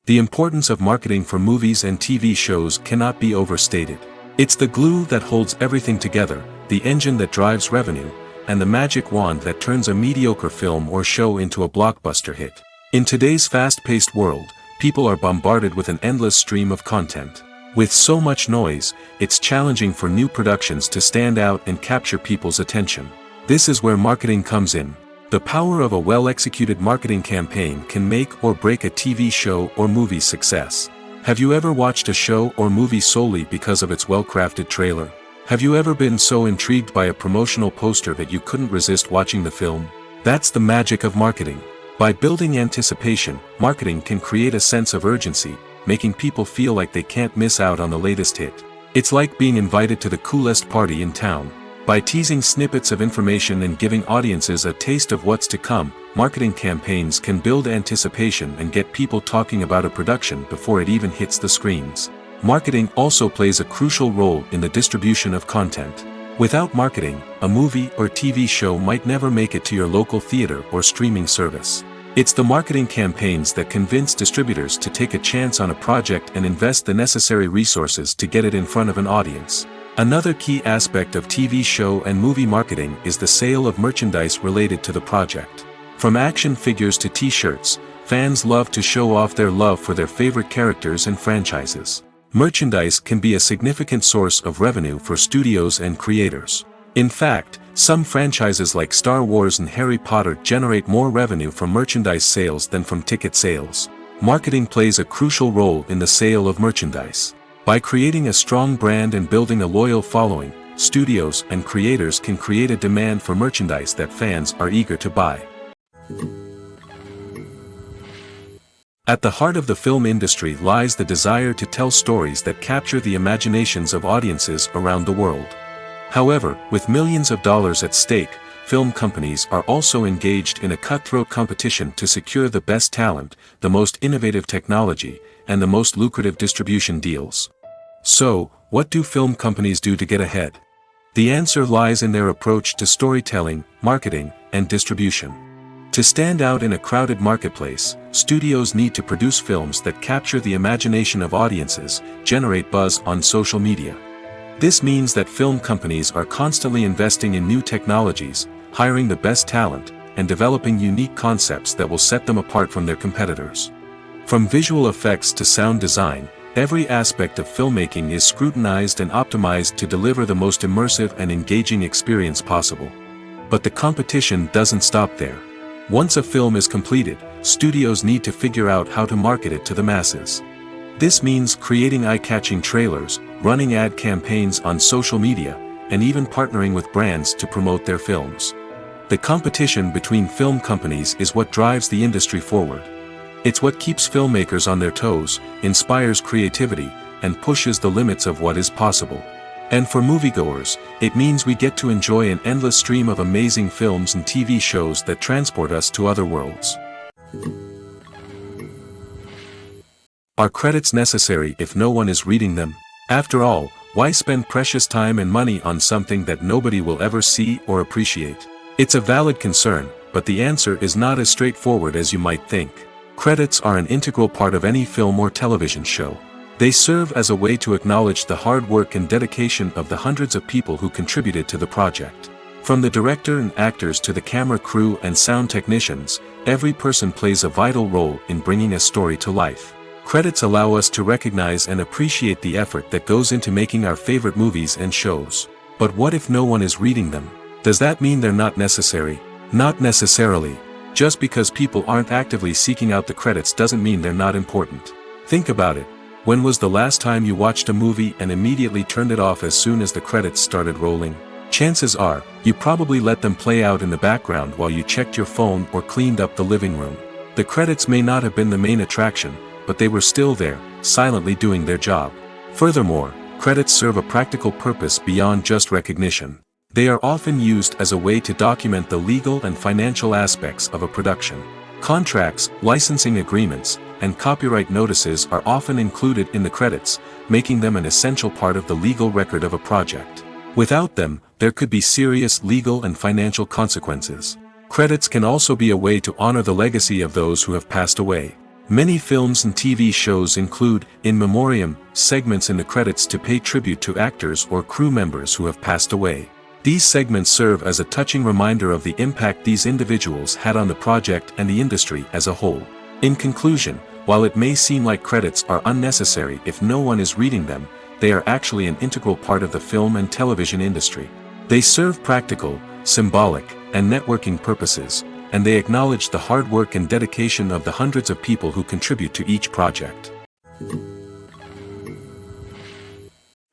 A: The importance of marketing for movies and TV shows cannot be overstated. It's the glue that holds everything together, the engine that drives revenue, and the magic wand that turns a mediocre film or show into a blockbuster hit. In today's fast-paced world, people are bombarded with an endless stream of content. With so much noise, it's challenging for new productions to stand out and capture people's attention. This is where marketing comes in. The power of a well-executed marketing campaign can make or break a TV show or movie's success. Have you ever watched a show or movie solely because of its well-crafted trailer? Have you ever been so intrigued by a promotional poster that you couldn't resist watching the film? That's the magic of marketing. By building anticipation, marketing can create a sense of urgency, making people feel like they can't miss out on the latest hit. It's like being invited to the coolest party in town. By teasing snippets of information and giving audiences a taste of what's to come, marketing campaigns can build anticipation and get people talking about a production before it even hits the screens. Marketing also plays a crucial role in the distribution of content. Without marketing, a movie or TV show might never make it to your local theater or streaming service. It's the marketing campaigns that convince distributors to take a chance on a project and invest the necessary resources to get it in front of an audience. Another key aspect of TV show and movie marketing is the sale of merchandise related to the project. From action figures to t-shirts, fans love to show off their love for their favorite characters and franchises. Merchandise can be a significant source of revenue for studios and creators. In fact, some franchises like Star Wars and Harry Potter generate more revenue from merchandise sales than from ticket sales. Marketing plays a crucial role in the sale of merchandise. By creating a strong brand and building a loyal following, studios and creators can create a demand for merchandise that fans are eager to buy. At the heart of the film industry lies the desire to tell stories that capture the imaginations of audiences around the world. However, with millions of dollars at stake, film companies are also engaged in a cutthroat competition to secure the best talent, the most innovative technology, and the most lucrative distribution deals. So, what do film companies do to get ahead? The answer lies in their approach to storytelling, marketing, and distribution. To stand out in a crowded marketplace, studios need to produce films that capture the imagination of audiences, generate buzz on social media. This means that film companies are constantly investing in new technologies, hiring the best talent, and developing unique concepts that will set them apart from their competitors. From visual effects to sound design, every aspect of filmmaking is scrutinized and optimized to deliver the most immersive and engaging experience possible. But the competition doesn't stop there. Once a film is completed, studios need to figure out how to market it to the masses. This means creating eye-catching trailers, running ad campaigns on social media, and even partnering with brands to promote their films. The competition between film companies is what drives the industry forward. It's what keeps filmmakers on their toes, inspires creativity, and pushes the limits of what is possible. And for moviegoers, it means we get to enjoy an endless stream of amazing films and TV shows that transport us to other worlds. Are credits necessary if no one is reading them? After all, why spend precious time and money on something that nobody will ever see or appreciate? It's a valid concern, but the answer is not as straightforward as you might think. Credits are an integral part of any film or television show. They serve as a way to acknowledge the hard work and dedication of the hundreds of people who contributed to the project. From the director and actors to the camera crew and sound technicians, every person plays a vital role in bringing a story to life. Credits allow us to recognize and appreciate the effort that goes into making our favorite movies and shows. But what if no one is reading them? Does that mean they're not necessary? Not necessarily. Just because people aren't actively seeking out the credits doesn't mean they're not important. Think about it. When was the last time you watched a movie and immediately turned it off as soon as the credits started rolling? Chances are, you probably let them play out in the background while you checked your phone or cleaned up the living room. The credits may not have been the main attraction, but they were still there, silently doing their job. Furthermore, credits serve a practical purpose beyond just recognition. They are often used as a way to document the legal and financial aspects of a production. Contracts, licensing agreements, and copyright notices are often included in the credits, making them an essential part of the legal record of a project. Without them, there could be serious legal and financial consequences. Credits can also be a way to honor the legacy of those who have passed away. Many films and TV shows include, in memoriam, segments in the credits to pay tribute to actors or crew members who have passed away. These segments serve as a touching reminder of the impact these individuals had on the project and the industry as a whole. In conclusion, while it may seem like credits are unnecessary if no one is reading them, they are actually an integral part of the film and television industry. They serve practical, symbolic, and networking purposes, and they acknowledge the hard work and dedication of the hundreds of people who contribute to each project.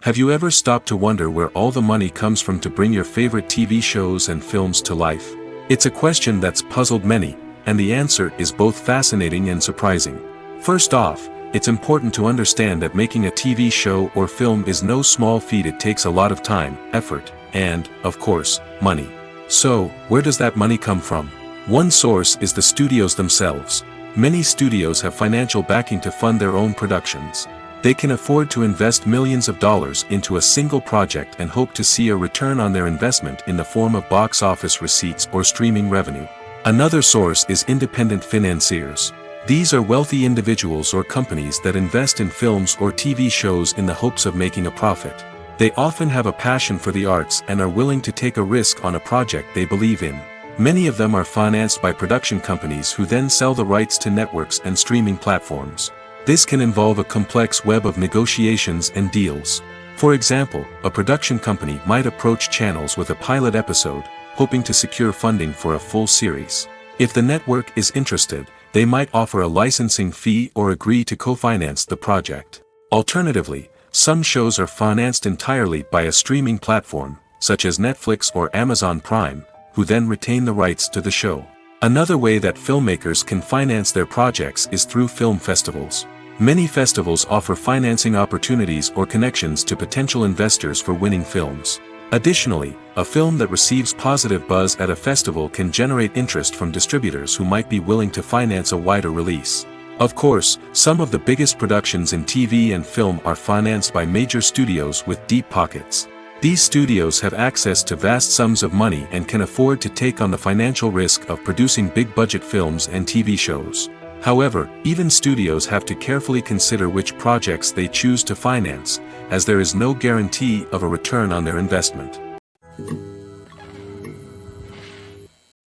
A: Have you ever stopped to wonder where all the money comes from to bring your favorite TV shows and films to life? It's a question that's puzzled many, and the answer is both fascinating and surprising. First off, it's important to understand that making a TV show or film is no small feat. It takes a lot of time, effort, and, of course, money. So, where does that money come from? One source is the studios themselves. Many studios have financial backing to fund their own productions. They can afford to invest millions of dollars into a single project and hope to see a return on their investment in the form of box office receipts or streaming revenue. Another source is independent financiers. These are wealthy individuals or companies that invest in films or TV shows in the hopes of making a profit. They often have a passion for the arts and are willing to take a risk on a project they believe in. Many of them are financed by production companies who then sell the rights to networks and streaming platforms. This can involve a complex web of negotiations and deals. For example, a production company might approach channels with a pilot episode, hoping to secure funding for a full series. If the network is interested, they might offer a licensing fee or agree to co-finance the project. Alternatively, some shows are financed entirely by a streaming platform, such as Netflix or Amazon Prime, who then retain the rights to the show. Another way that filmmakers can finance their projects is through film festivals. Many festivals offer financing opportunities or connections to potential investors for winning films. Additionally, a film that receives positive buzz at a festival can generate interest from distributors who might be willing to finance a wider release. Of course, some of the biggest productions in TV and film are financed by major studios with deep pockets. These studios have access to vast sums of money and can afford to take on the financial risk of producing big-budget films and TV shows. However, even studios have to carefully consider which projects they choose to finance, as there is no guarantee of a return on their investment.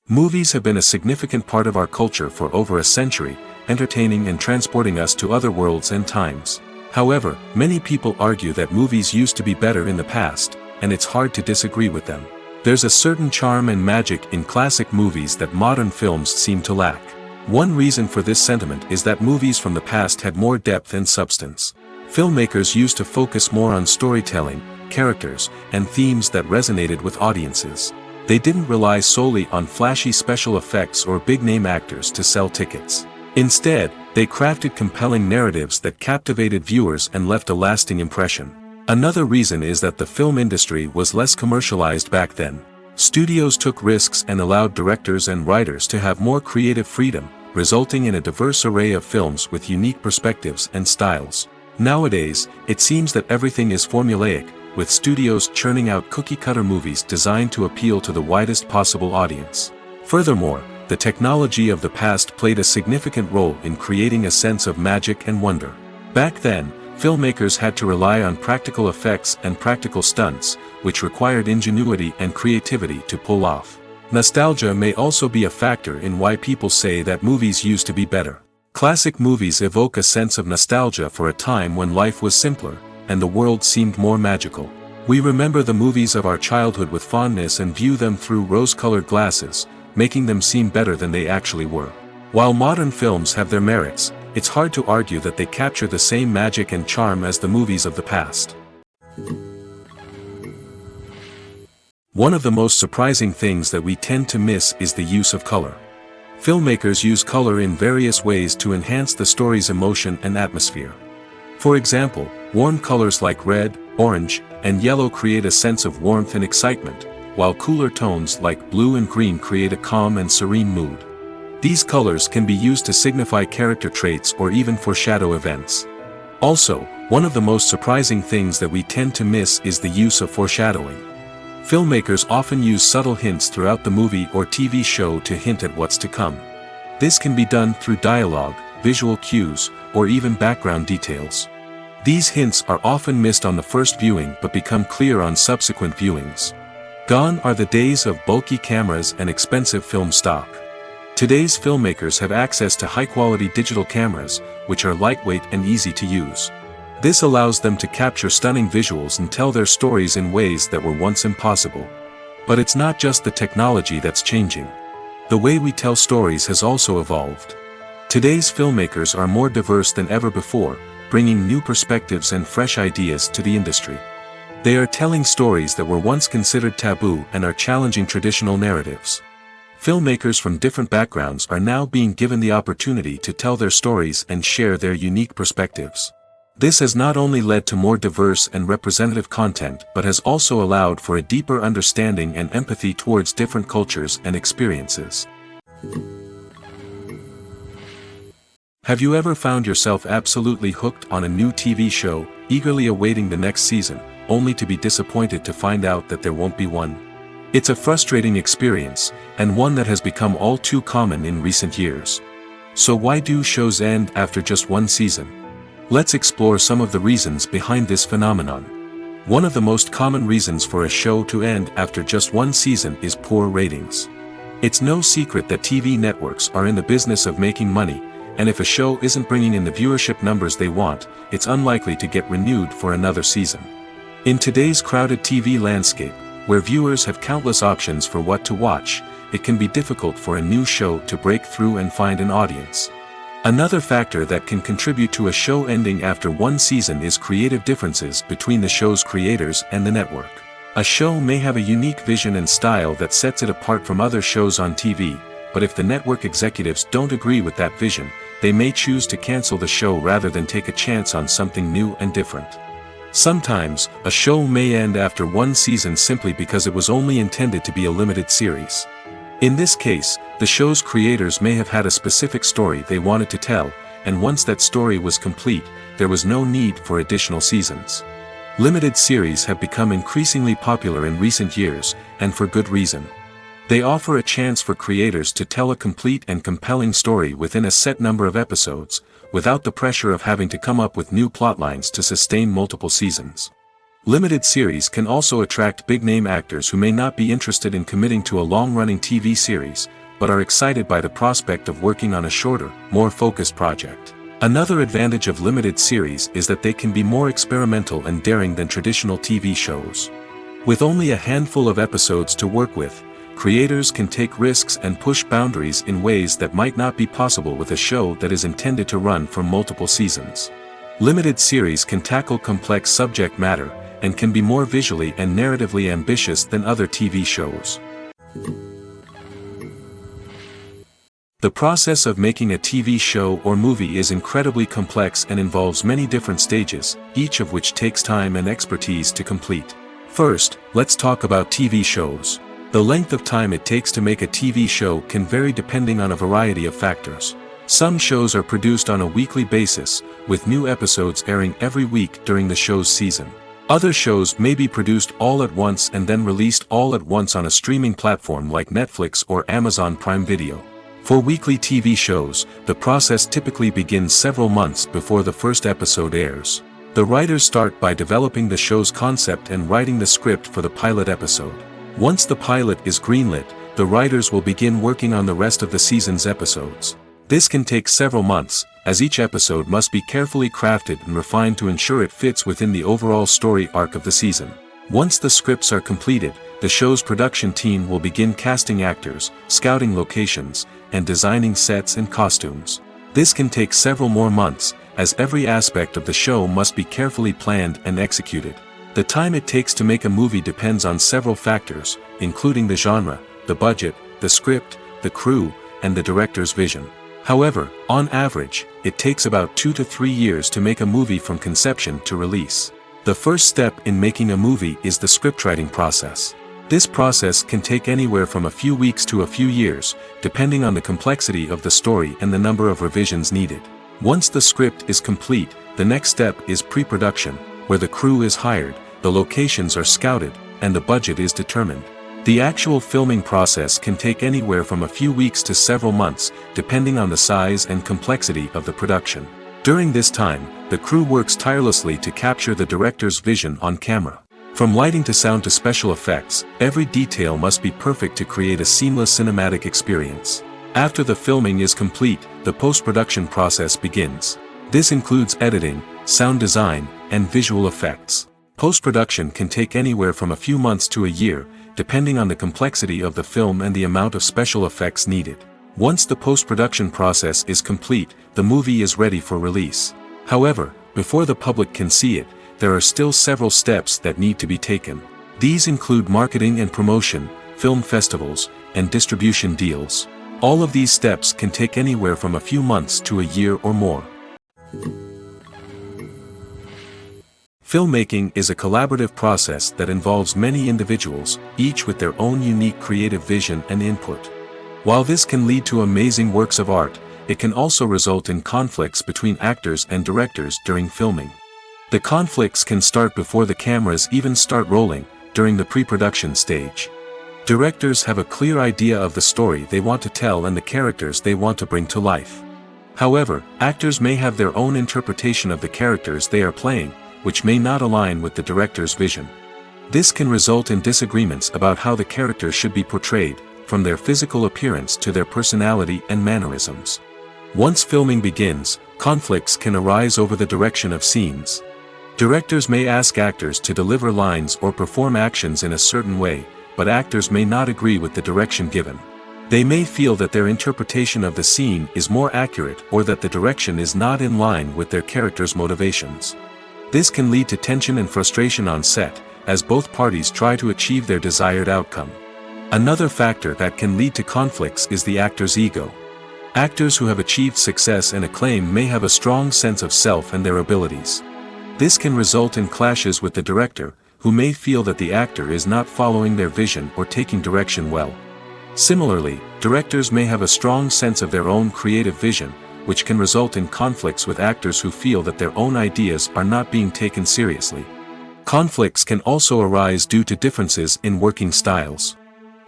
A: Movies have been a significant part of our culture for over a century, entertaining and transporting us to other worlds and times. However, many people argue that movies used to be better in the past, and it's hard to disagree with them. There's a certain charm and magic in classic movies that modern films seem to lack. One reason for this sentiment is that movies from the past had more depth and substance. Filmmakers used to focus more on storytelling, characters, and themes that resonated with audiences. They didn't rely solely on flashy special effects or big-name actors to sell tickets. Instead, They crafted compelling narratives that captivated viewers and left a lasting impression. Another reason is that the film industry was less commercialized back then. Studios took risks and allowed directors and writers to have more creative freedom, resulting in a diverse array of films with unique perspectives and styles. Nowadays, it seems that everything is formulaic, with studios churning out cookie-cutter movies designed to appeal to the widest possible audience. Furthermore, the technology of the past played a significant role in creating a sense of magic and wonder. Back then, filmmakers had to rely on practical effects and practical stunts, which required ingenuity and creativity to pull off. Nostalgia may also be a factor in why people say that movies used to be better. Classic movies evoke a sense of nostalgia for a time when life was simpler, and the world seemed more magical. We remember the movies of our childhood with fondness and view them through rose-colored glasses, making them seem better than they actually were. While modern films have their merits, it's hard to argue that they capture the same magic and charm as the movies of the past. One of the most surprising things that we tend to miss is the use of color. Filmmakers use color in various ways to enhance the story's emotion and atmosphere. For example, warm colors like red, orange, and yellow create a sense of warmth and excitement, while cooler tones like blue and green create a calm and serene mood. These colors can be used to signify character traits or even foreshadow events. Also, one of the most surprising things that we tend to miss is the use of foreshadowing. Filmmakers often use subtle hints throughout the movie or TV show to hint at what's to come. This can be done through dialogue, visual cues, or even background details. These hints are often missed on the first viewing but become clear on subsequent viewings. Gone are the days of bulky cameras and expensive film stock. Today's filmmakers have access to high-quality digital cameras, which are lightweight and easy to use. This allows them to capture stunning visuals and tell their stories in ways that were once impossible. But it's not just the technology that's changing. The way we tell stories has also evolved. Today's filmmakers are more diverse than ever before, bringing new perspectives and fresh ideas to the industry. They are telling stories that were once considered taboo and are challenging traditional narratives. Filmmakers from different backgrounds are now being given the opportunity to tell their stories and share their unique perspectives. This has not only led to more diverse and representative content but has also allowed for a deeper understanding and empathy towards different cultures and experiences. Have you ever found yourself absolutely hooked on a new TV show, eagerly awaiting the next season, only to be disappointed to find out that there won't be one? It's a frustrating experience, and one that has become all too common in recent years. So why do shows end after just one season? Let's explore some of the reasons behind this phenomenon. One of the most common reasons for a show to end after just one season is poor ratings. It's no secret that TV networks are in the business of making money, and if a show isn't bringing in the viewership numbers they want, it's unlikely to get renewed for another season. In today's crowded TV landscape, where viewers have countless options for what to watch, it can be difficult for a new show to break through and find an audience. Another factor that can contribute to a show ending after one season is creative differences between the show's creators and the network. A show may have a unique vision and style that sets it apart from other shows on TV, but if the network executives don't agree with that vision, they may choose to cancel the show rather than take a chance on something new and different. Sometimes, a show may end after one season simply because it was only intended to be a limited series. In this case, the show's creators may have had a specific story they wanted to tell, and once that story was complete, there was no need for additional seasons. Limited series have become increasingly popular in recent years, and for good reason. They offer a chance for creators to tell a complete and compelling story within a set number of episodes, without the pressure of having to come up with new plotlines to sustain multiple seasons. Limited series can also attract big-name actors who may not be interested in committing to a long-running TV series, but are excited by the prospect of working on a shorter, more focused project. Another advantage of limited series is that they can be more experimental and daring than traditional TV shows. With only a handful of episodes to work with, creators can take risks and push boundaries in ways that might not be possible with a show that is intended to run for multiple seasons. Limited series can tackle complex subject matter, and can be more visually and narratively ambitious than other TV shows. The process of making a TV show or movie is incredibly complex and involves many different stages, each of which takes time and expertise to complete. First, let's talk about TV shows. The length of time it takes to make a TV show can vary depending on a variety of factors. Some shows are produced on a weekly basis, with new episodes airing every week during the show's season. Other shows may be produced all at once and then released all at once on a streaming platform like Netflix or Amazon Prime Video. For weekly TV shows, the process typically begins several months before the first episode airs. The writers start by developing the show's concept and writing the script for the pilot episode. Once the pilot is greenlit, the writers will begin working on the rest of the season's episodes. This can take several months, as each episode must be carefully crafted and refined to ensure it fits within the overall story arc of the season. Once the scripts are completed, the show's production team will begin casting actors, scouting locations, and designing sets and costumes. This can take several more months, as every aspect of the show must be carefully planned and executed. The time it takes to make a movie depends on several factors, including the genre, the budget, the script, the crew, and the director's vision. However, on average, it takes about 2 to 3 years to make a movie from conception to release. The first step in making a movie is the scriptwriting process. This process can take anywhere from a few weeks to a few years, depending on the complexity of the story and the number of revisions needed. Once the script is complete, the next step is pre-production, where the crew is hired, the locations are scouted, and the budget is determined. The actual filming process can take anywhere from a few weeks to several months, depending on the size and complexity of the production. During this time, the crew works tirelessly to capture the director's vision on camera. From lighting to sound to special effects, every detail must be perfect to create a seamless cinematic experience. After the filming is complete, the post-production process begins. This includes editing, sound design, and visual effects. Post-production can take anywhere from a few months to a year, depending on the complexity of the film and the amount of special effects needed. Once the post-production process is complete, the movie is ready for release. However, before the public can see it, there are still several steps that need to be taken. These include marketing and promotion, film festivals, and distribution deals. All of these steps can take anywhere from a few months to a year or more. Filmmaking is a collaborative process that involves many individuals, each with their own unique creative vision and input. While this can lead to amazing works of art, it can also result in conflicts between actors and directors during filming. The conflicts can start before the cameras even start rolling, during the pre-production stage. Directors have a clear idea of the story they want to tell and the characters they want to bring to life. However, actors may have their own interpretation of the characters they are playing, which may not align with the director's vision. This can result in disagreements about how the characters should be portrayed, from their physical appearance to their personality and mannerisms. Once filming begins, conflicts can arise over the direction of scenes. Directors may ask actors to deliver lines or perform actions in a certain way, but actors may not agree with the direction given. They may feel that their interpretation of the scene is more accurate or that the direction is not in line with their character's motivations. This can lead to tension and frustration on set, as both parties try to achieve their desired outcome. Another factor that can lead to conflicts is the actor's ego. Actors who have achieved success and acclaim may have a strong sense of self and their abilities. This can result in clashes with the director, who may feel that the actor is not following their vision or taking direction well. Similarly, directors may have a strong sense of their own creative vision, which can result in conflicts with actors who feel that their own ideas are not being taken seriously. Conflicts can also arise due to differences in working styles.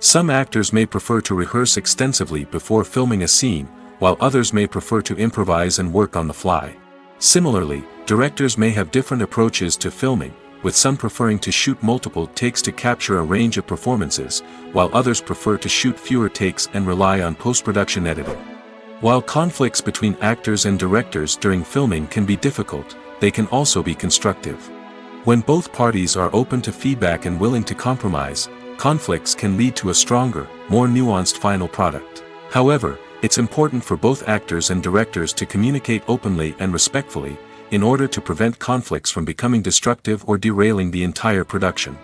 A: Some actors may prefer to rehearse extensively before filming a scene, while others may prefer to improvise and work on the fly. Similarly, directors may have different approaches to filming, with some preferring to shoot multiple takes to capture a range of performances, while others prefer to shoot fewer takes and rely on post-production editing. While conflicts between actors and directors during filming can be difficult, they can also be constructive. When both parties are open to feedback and willing to compromise, conflicts can lead to a stronger, more nuanced final product. However, it's important for both actors and directors to communicate openly and respectfully, in order to prevent conflicts from becoming destructive or derailing the entire production.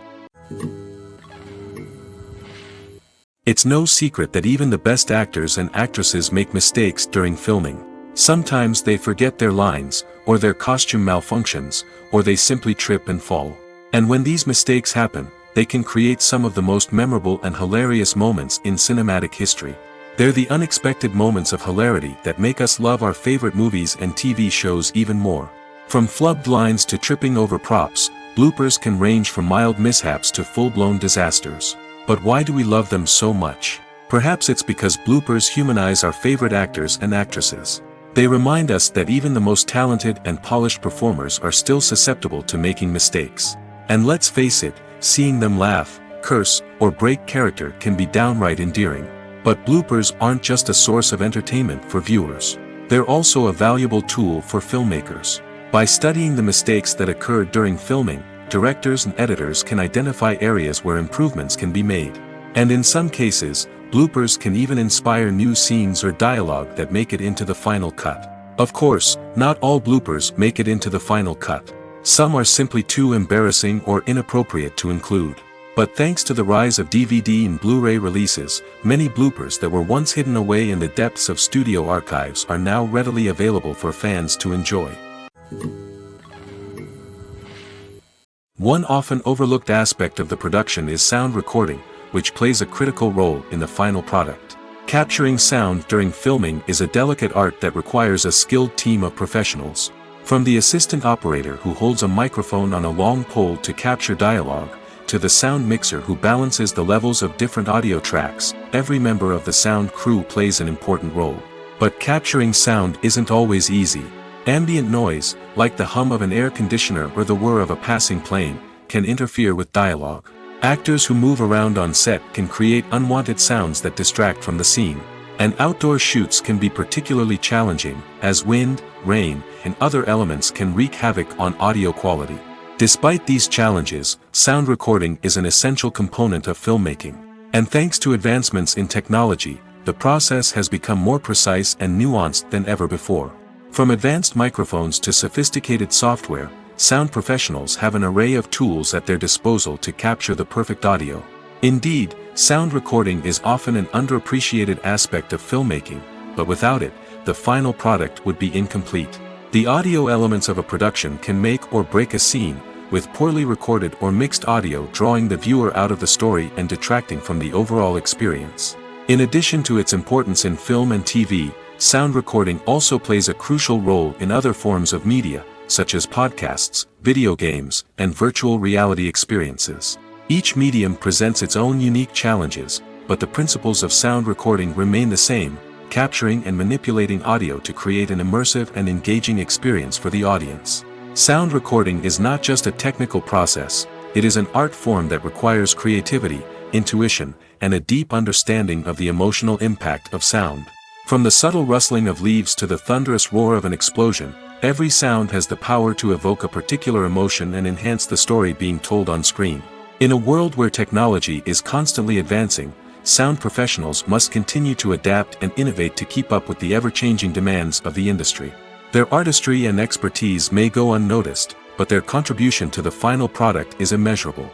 A: It's no secret that even the best actors and actresses make mistakes during filming. Sometimes they forget their lines, or their costume malfunctions, or they simply trip and fall. And when these mistakes happen, they can create some of the most memorable and hilarious moments in cinematic history. They're the unexpected moments of hilarity that make us love our favorite movies and TV shows even more. From flubbed lines to tripping over props, bloopers can range from mild mishaps to full-blown disasters. But why do we love them so much? Perhaps it's because bloopers humanize our favorite actors and actresses. They remind us that even the most talented and polished performers are still susceptible to making mistakes. And let's face it, seeing them laugh, curse, or break character can be downright endearing. But bloopers aren't just a source of entertainment for viewers. They're also a valuable tool for filmmakers. By studying the mistakes that occurred during filming, directors and editors can identify areas where improvements can be made. And in some cases, bloopers can even inspire new scenes or dialogue that make it into the final cut. Of course, not all bloopers make it into the final cut. Some are simply too embarrassing or inappropriate to include. But thanks to the rise of DVD and Blu-ray releases, many bloopers that were once hidden away in the depths of studio archives are now readily available for fans to enjoy. One often overlooked aspect of the production is sound recording, which plays a critical role in the final product. Capturing sound during filming is a delicate art that requires a skilled team of professionals. From the assistant operator who holds a microphone on a long pole to capture dialogue, to the sound mixer who balances the levels of different audio tracks, every member of the sound crew plays an important role. But capturing sound isn't always easy. Ambient noise, like the hum of an air conditioner or the whir of a passing plane, can interfere with dialogue. Actors who move around on set can create unwanted sounds that distract from the scene. And outdoor shoots can be particularly challenging, as wind, rain, and other elements can wreak havoc on audio quality. Despite these challenges, sound recording is an essential component of filmmaking. And thanks to advancements in technology, the process has become more precise and nuanced than ever before. From advanced microphones to sophisticated software, sound professionals have an array of tools at their disposal to capture the perfect audio. Indeed, sound recording is often an underappreciated aspect of filmmaking, but without it, the final product would be incomplete. The audio elements of a production can make or break a scene, with poorly recorded or mixed audio drawing the viewer out of the story and detracting from the overall experience. In addition to its importance in film and TV, sound recording also plays a crucial role in other forms of media, such as podcasts, video games, and virtual reality experiences. Each medium presents its own unique challenges, but the principles of sound recording remain the same, capturing and manipulating audio to create an immersive and engaging experience for the audience. Sound recording is not just a technical process, it is an art form that requires creativity, intuition, and a deep understanding of the emotional impact of sound. From the subtle rustling of leaves to the thunderous roar of an explosion, every sound has the power to evoke a particular emotion and enhance the story being told on screen. In a world where technology is constantly advancing, sound professionals must continue to adapt and innovate to keep up with the ever-changing demands of the industry. Their artistry and expertise may go unnoticed, but their contribution to the final product is immeasurable.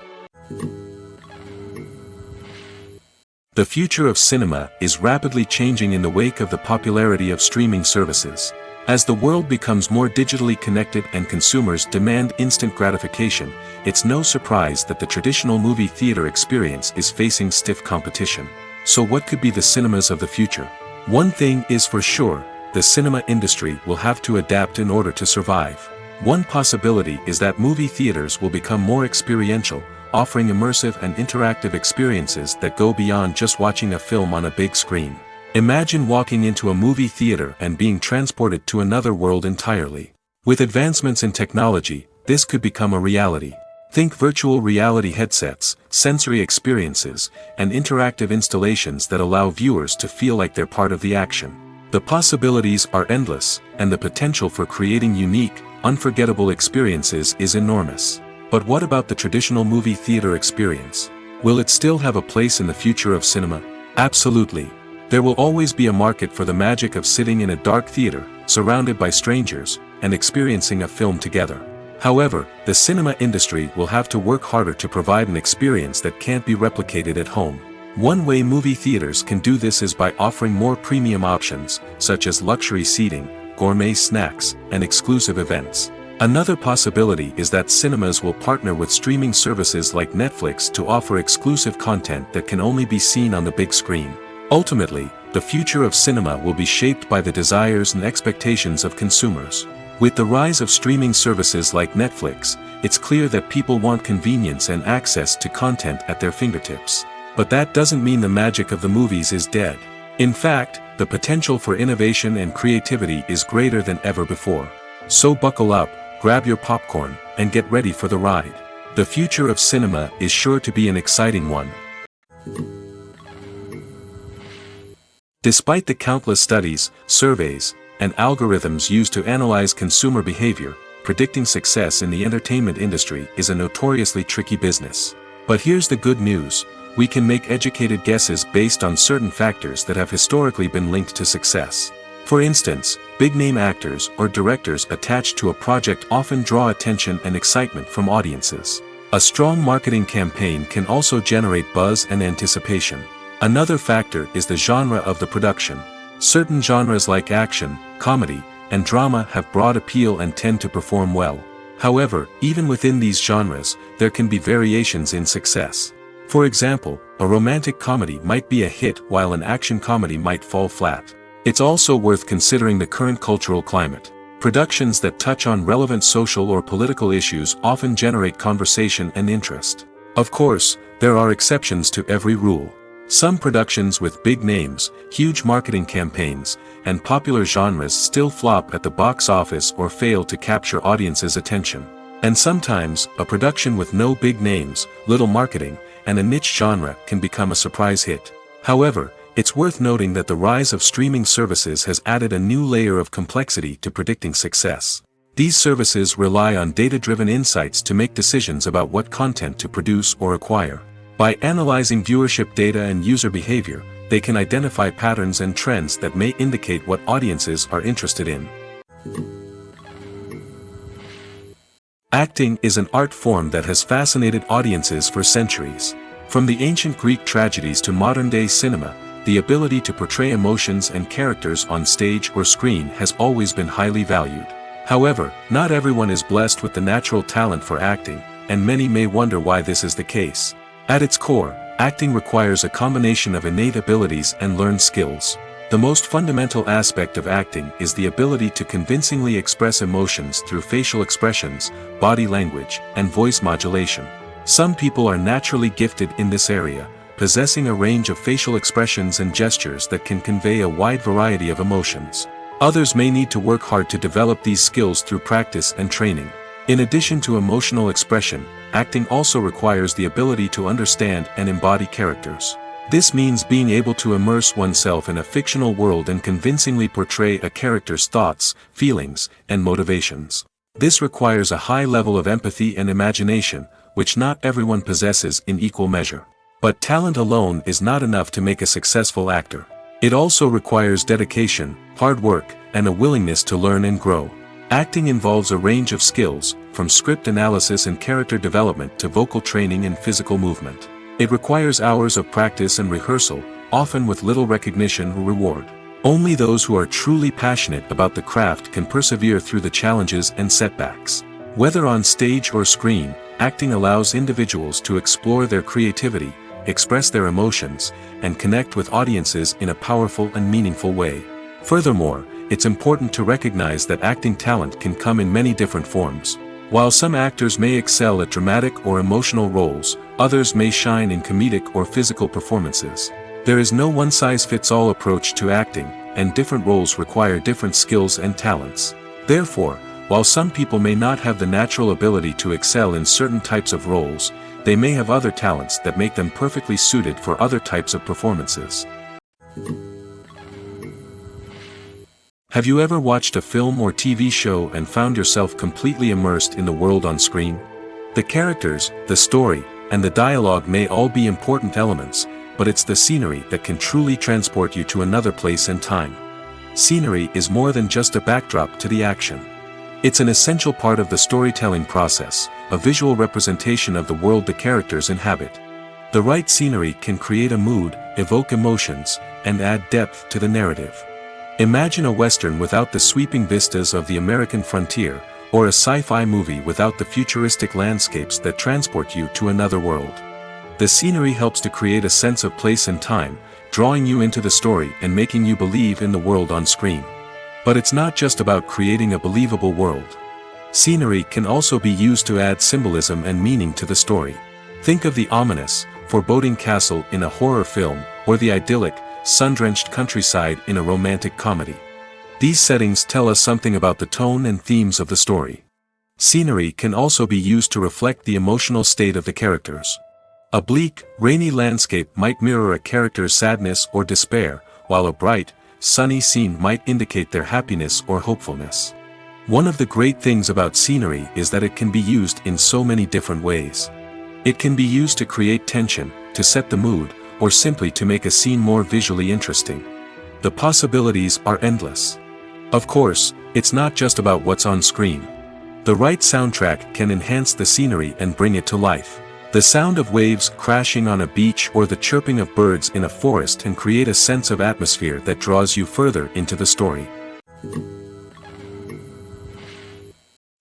A: The future of cinema is rapidly changing in the wake of the popularity of streaming services. As the world becomes more digitally connected and consumers demand instant gratification, it's no surprise that the traditional movie theater experience is facing stiff competition. So what could be the cinemas of the future? One thing is for sure, the cinema industry will have to adapt in order to survive. One possibility is that movie theaters will become more experiential, offering immersive and interactive experiences that go beyond just watching a film on a big screen. Imagine walking into a movie theater and being transported to another world entirely. With advancements in technology, this could become a reality. Think virtual reality headsets, sensory experiences, and interactive installations that allow viewers to feel like they're part of the action. The possibilities are endless, and the potential for creating unique, unforgettable experiences is enormous. But what about the traditional movie theater experience? Will it still have a place in the future of cinema? Absolutely. There will always be a market for the magic of sitting in a dark theater, surrounded by strangers, and experiencing a film together. However, the cinema industry will have to work harder to provide an experience that can't be replicated at home. One way movie theaters can do this is by offering more premium options, such as luxury seating, gourmet snacks, and exclusive events. Another possibility is that cinemas will partner with streaming services like Netflix to offer exclusive content that can only be seen on the big screen. Ultimately, the future of cinema will be shaped by the desires and expectations of consumers. With the rise of streaming services like Netflix, it's clear that people want convenience and access to content at their fingertips. But that doesn't mean the magic of the movies is dead. In fact, the potential for innovation and creativity is greater than ever before. So buckle up, grab your popcorn, and get ready for the ride. The future of cinema is sure to be an exciting one. Despite the countless studies, surveys, and algorithms used to analyze consumer behavior, predicting success in the entertainment industry is a notoriously tricky business. But here's the good news: we can make educated guesses based on certain factors that have historically been linked to success. For instance, big-name actors or directors attached to a project often draw attention and excitement from audiences. A strong marketing campaign can also generate buzz and anticipation. Another factor is the genre of the production. Certain genres like action, comedy, and drama have broad appeal and tend to perform well. However, even within these genres, there can be variations in success. For example, a romantic comedy might be a hit while an action comedy might fall flat. It's also worth considering the current cultural climate. Productions that touch on relevant social or political issues often generate conversation and interest. Of course, there are exceptions to every rule. Some productions with big names, huge marketing campaigns, and popular genres still flop at the box office or fail to capture audiences' attention. And sometimes, a production with no big names, little marketing, and a niche genre can become a surprise hit. However, it's worth noting that the rise of streaming services has added a new layer of complexity to predicting success. These services rely on data-driven insights to make decisions about what content to produce or acquire. By analyzing viewership data and user behavior, they can identify patterns and trends that may indicate what audiences are interested in. Acting is an art form that has fascinated audiences for centuries. From the ancient Greek tragedies to modern-day cinema, the ability to portray emotions and characters on stage or screen has always been highly valued. However, not everyone is blessed with the natural talent for acting, and many may wonder why this is the case. At its core, acting requires a combination of innate abilities and learned skills. The most fundamental aspect of acting is the ability to convincingly express emotions through facial expressions, body language, and voice modulation. Some people are naturally gifted in this area, possessing a range of facial expressions and gestures that can convey a wide variety of emotions. Others may need to work hard to develop these skills through practice and training. In addition to emotional expression, acting also requires the ability to understand and embody characters. This means being able to immerse oneself in a fictional world and convincingly portray a character's thoughts, feelings, and motivations. This requires a high level of empathy and imagination, which not everyone possesses in equal measure. But talent alone is not enough to make a successful actor. It also requires dedication, hard work, and a willingness to learn and grow. Acting involves a range of skills, from script analysis and character development to vocal training and physical movement. It requires hours of practice and rehearsal, often with little recognition or reward. Only those who are truly passionate about the craft can persevere through the challenges and setbacks. Whether on stage or screen, acting allows individuals to explore their creativity, express their emotions, and connect with audiences in a powerful and meaningful way. Furthermore, it's important to recognize that acting talent can come in many different forms. While some actors may excel at dramatic or emotional roles, others may shine in comedic or physical performances. There is no one-size-fits-all approach to acting, and different roles require different skills and talents. Therefore, while some people may not have the natural ability to excel in certain types of roles, they may have other talents that make them perfectly suited for other types of performances. Have you ever watched a film or TV show and found yourself completely immersed in the world on screen? The characters, the story, and the dialogue may all be important elements, but it's the scenery that can truly transport you to another place and time. Scenery is more than just a backdrop to the action. It's an essential part of the storytelling process, a visual representation of the world the characters inhabit. The right scenery can create a mood, evoke emotions, and add depth to the narrative. Imagine a Western without the sweeping vistas of the American frontier, or a sci-fi movie without the futuristic landscapes that transport you to another world. The scenery helps to create a sense of place and time, drawing you into the story and making you believe in the world on screen. But it's not just about creating a believable world. Scenery can also be used to add symbolism and meaning to the story. Think of the ominous, foreboding castle in a horror film, or the idyllic, sun-drenched countryside in a romantic comedy. These settings tell us something about the tone and themes of the story. Scenery can also be used to reflect the emotional state of the characters. A bleak, rainy landscape might mirror a character's sadness or despair, while a bright, sunny scene might indicate their happiness or hopefulness. One of the great things about scenery is that it can be used in so many different ways. It can be used to create tension, to set the mood, or simply to make a scene more visually interesting. The possibilities are endless. Of course, it's not just about what's on screen. The right soundtrack can enhance the scenery and bring it to life. The sound of waves crashing on a beach or the chirping of birds in a forest can create a sense of atmosphere that draws you further into the story.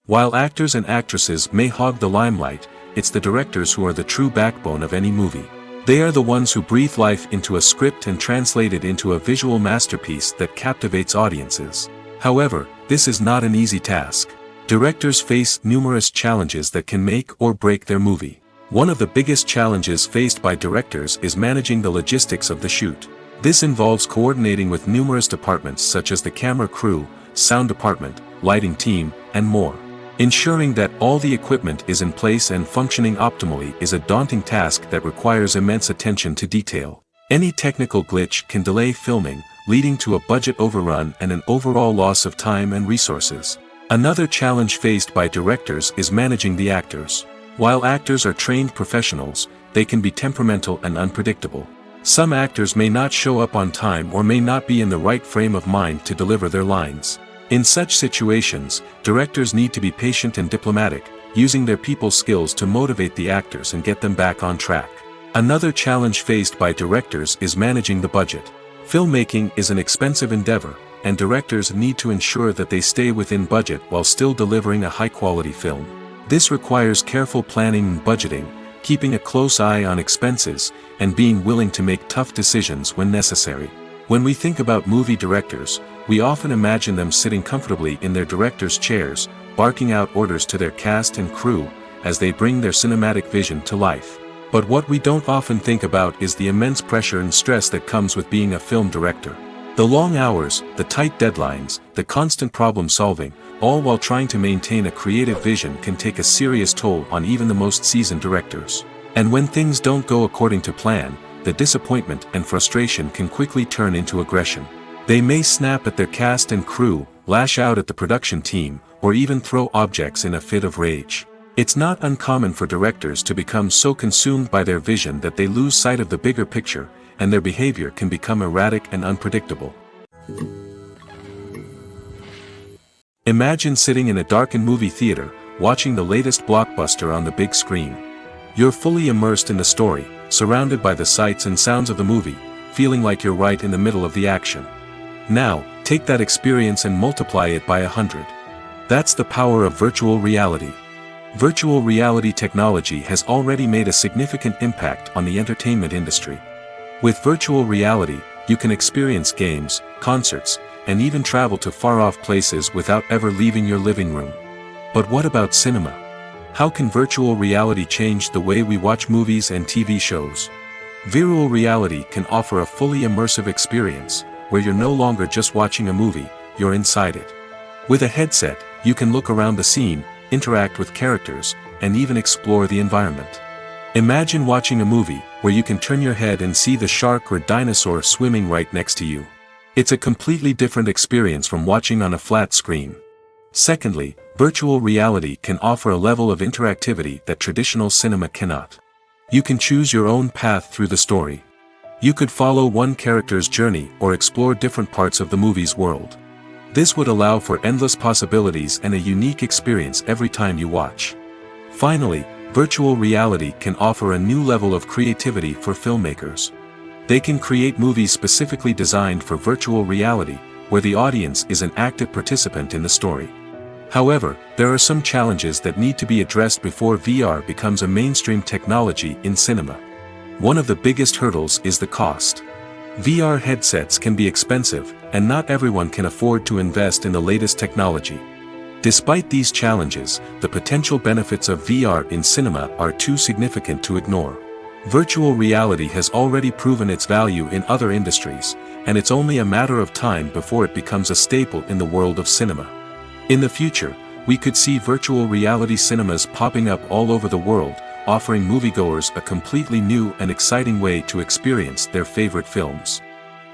A: While actors and actresses may hog the limelight, it's the directors who are the true backbone of any movie. They are the ones who breathe life into a script and translate it into a visual masterpiece that captivates audiences. However, this is not an easy task. Directors face numerous challenges that can make or break their movie. One of the biggest challenges faced by directors is managing the logistics of the shoot. This involves coordinating with numerous departments such as the camera crew, sound department, lighting team, and more. Ensuring that all the equipment is in place and functioning optimally is a daunting task that requires immense attention to detail. Any technical glitch can delay filming, leading to a budget overrun and an overall loss of time and resources. Another challenge faced by directors is managing the actors. While actors are trained professionals, they can be temperamental and unpredictable. Some actors may not show up on time or may not be in the right frame of mind to deliver their lines. In such situations, directors need to be patient and diplomatic, using their people skills to motivate the actors and get them back on track. Another challenge faced by directors is managing the budget. Filmmaking is an expensive endeavor, and directors need to ensure that they stay within budget while still delivering a high-quality film. This requires careful planning and budgeting, keeping a close eye on expenses, and being willing to make tough decisions when necessary. When we think about movie directors, we often imagine them sitting comfortably in their director's chairs, barking out orders to their cast and crew, as they bring their cinematic vision to life. But what we don't often think about is the immense pressure and stress that comes with being a film director. The long hours, the tight deadlines, the constant problem solving, all while trying to maintain a creative vision can take a serious toll on even the most seasoned directors. And when things don't go according to plan, the disappointment and frustration can quickly turn into aggression. They may snap at their cast and crew, lash out at the production team, or even throw objects in a fit of rage. It's not uncommon for directors to become so consumed by their vision that they lose sight of the bigger picture, and their behavior can become erratic and unpredictable. Imagine sitting in a darkened movie theater, watching the latest blockbuster on the big screen. You're fully immersed in the story, surrounded by the sights and sounds of the movie, feeling like you're right in the middle of the action. Now, take that experience and multiply it by 100. That's the power of virtual reality. Virtual reality technology has already made a significant impact on the entertainment industry. With virtual reality, you can experience games, concerts, and even travel to far-off places without ever leaving your living room. But what about cinema? How can virtual reality change the way we watch movies and TV shows? Virtual reality can offer a fully immersive experience, where you're no longer just watching a movie, you're inside it. With a headset, you can look around the scene, interact with characters, and even explore the environment. Imagine watching a movie where you can turn your head and see the shark or dinosaur swimming right next to you. It's a completely different experience from watching on a flat screen. Secondly, virtual reality can offer a level of interactivity that traditional cinema cannot. You can choose your own path through the story. You could follow one character's journey or explore different parts of the movie's world. This would allow for endless possibilities and a unique experience every time you watch. Finally, Virtual reality can offer a new level of creativity for filmmakers. They can create movies specifically designed for virtual reality, where the audience is an active participant in the story. However, there are some challenges that need to be addressed before VR becomes a mainstream technology in cinema. One of the biggest hurdles is the cost. VR headsets can be expensive, and not everyone can afford to invest in the latest technology. Despite these challenges, the potential benefits of VR in cinema are too significant to ignore. Virtual reality has already proven its value in other industries, and it's only a matter of time before it becomes a staple in the world of cinema. In the future, we could see virtual reality cinemas popping up all over the world, offering moviegoers a completely new and exciting way to experience their favorite films.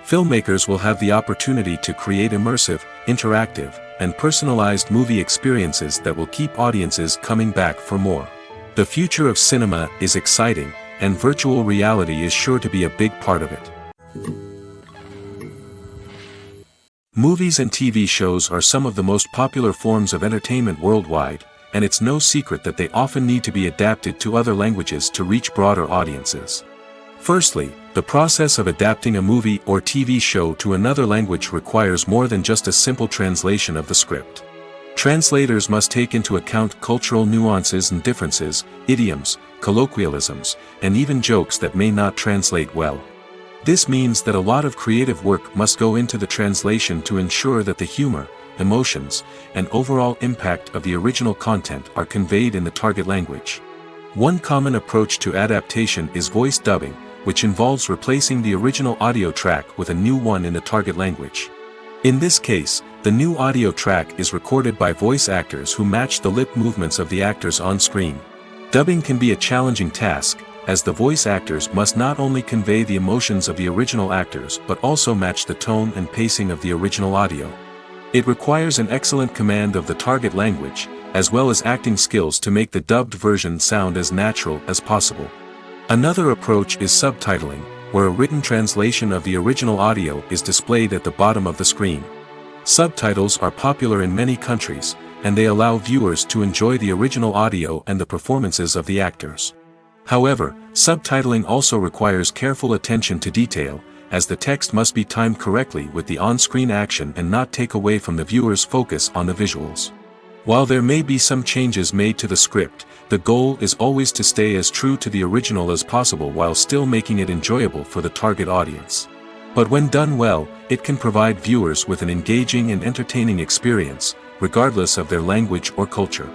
A: Filmmakers will have the opportunity to create immersive, interactive, and personalized movie experiences that will keep audiences coming back for more. The future of cinema is exciting, and virtual reality is sure to be a big part of it. Movies and TV shows are some of the most popular forms of entertainment worldwide, and it's no secret that they often need to be adapted to other languages to reach broader audiences. Firstly, the process of adapting a movie or TV show to another language requires more than just a simple translation of the script. Translators must take into account cultural nuances and differences, idioms, colloquialisms, and even jokes that may not translate well. This means that a lot of creative work must go into the translation to ensure that the humor, emotions, and overall impact of the original content are conveyed in the target language. One common approach to adaptation is voice dubbing, which involves replacing the original audio track with a new one in the target language. In this case, the new audio track is recorded by voice actors who match the lip movements of the actors on screen. Dubbing can be a challenging task, as the voice actors must not only convey the emotions of the original actors but also match the tone and pacing of the original audio. It requires an excellent command of the target language, as well as acting skills to make the dubbed version sound as natural as possible. Another approach is subtitling, where a written translation of the original audio is displayed at the bottom of the screen. Subtitles are popular in many countries, and they allow viewers to enjoy the original audio and the performances of the actors. However, subtitling also requires careful attention to detail, as the text must be timed correctly with the on-screen action and not take away from the viewer's focus on the visuals. While there may be some changes made to the script, the goal is always to stay as true to the original as possible while still making it enjoyable for the target audience. But when done well, it can provide viewers with an engaging and entertaining experience, regardless of their language or culture.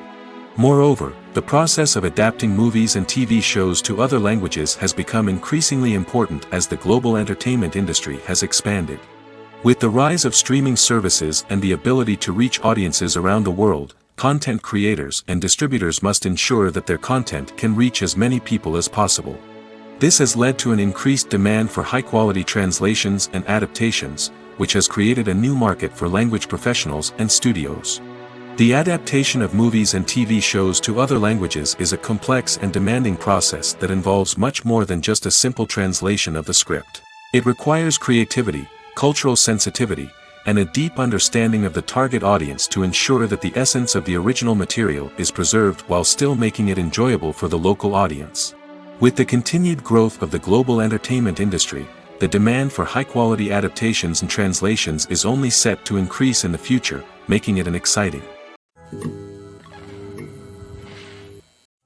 A: Moreover, the process of adapting movies and TV shows to other languages has become increasingly important as the global entertainment industry has expanded. With the rise of streaming services and the ability to reach audiences around the world, content creators and distributors must ensure that their content can reach as many people as possible. This has led to an increased demand for high-quality translations and adaptations, which has created a new market for language professionals and studios. The adaptation of movies and TV shows to other languages is a complex and demanding process that involves much more than just a simple translation of the script. It requires creativity, cultural sensitivity, and a deep understanding of the target audience to ensure that the essence of the original material is preserved while still making it enjoyable for the local audience. With the continued growth of the global entertainment industry, the demand for high-quality adaptations and translations is only set to increase in the future, making it an exciting.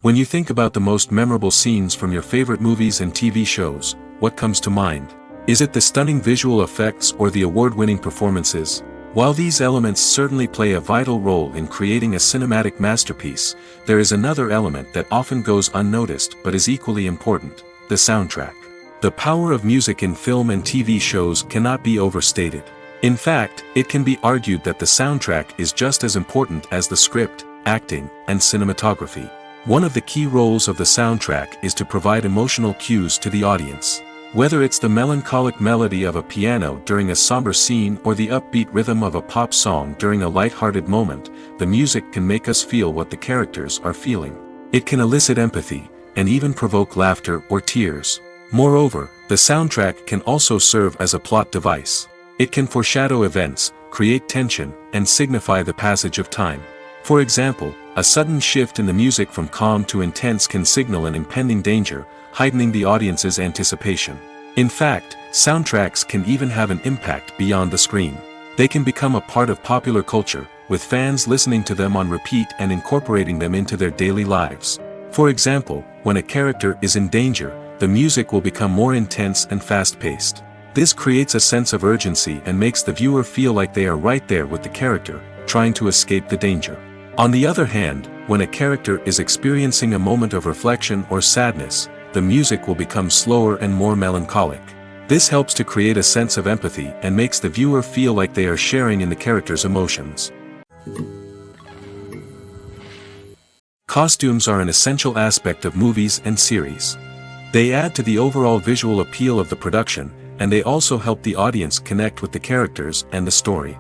A: When you think about the most memorable scenes from your favorite movies and TV shows, what comes to mind? Is it the stunning visual effects or the award-winning performances? While these elements certainly play a vital role in creating a cinematic masterpiece, there is another element that often goes unnoticed but is equally important: the soundtrack. The power of music in film and TV shows cannot be overstated. In fact, it can be argued that the soundtrack is just as important as the script, acting, and cinematography. One of the key roles of the soundtrack is to provide emotional cues to the audience. Whether it's the melancholic melody of a piano during a somber scene or the upbeat rhythm of a pop song during a light-hearted moment, the music can make us feel what the characters are feeling. It can elicit empathy, and even provoke laughter or tears. Moreover, the soundtrack can also serve as a plot device. It can foreshadow events, create tension, and signify the passage of time. For example, A sudden shift in the music from calm to intense can signal an impending danger, heightening the audience's anticipation. In fact, soundtracks can even have an impact beyond the screen. They can become a part of popular culture, with fans listening to them on repeat and incorporating them into their daily lives. For example, when a character is in danger, the music will become more intense and fast-paced. This creates a sense of urgency and makes the viewer feel like they are right there with the character, trying to escape the danger. On the other hand, when a character is experiencing a moment of reflection or sadness, the music will become slower and more melancholic. This helps to create a sense of empathy and makes the viewer feel like they are sharing in the character's emotions. Costumes are an essential aspect of movies and series. They add to the overall visual appeal of the production, and they also help the audience connect with the characters and the story.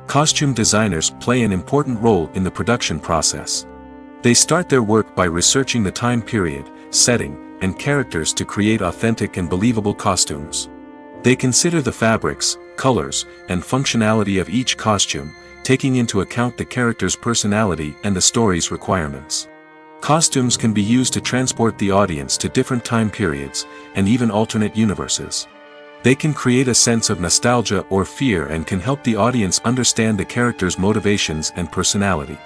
A: Costume designers play an important role in the production process. They start their work by researching the time period, setting, and characters to create authentic and believable costumes. They consider the fabrics, colors, and functionality of each costume, taking into account the character's personality and the story's requirements. Costumes can be used to transport the audience to different time periods, and even alternate universes. They can create a sense of nostalgia or fear and can help the audience understand the character's motivations and personality.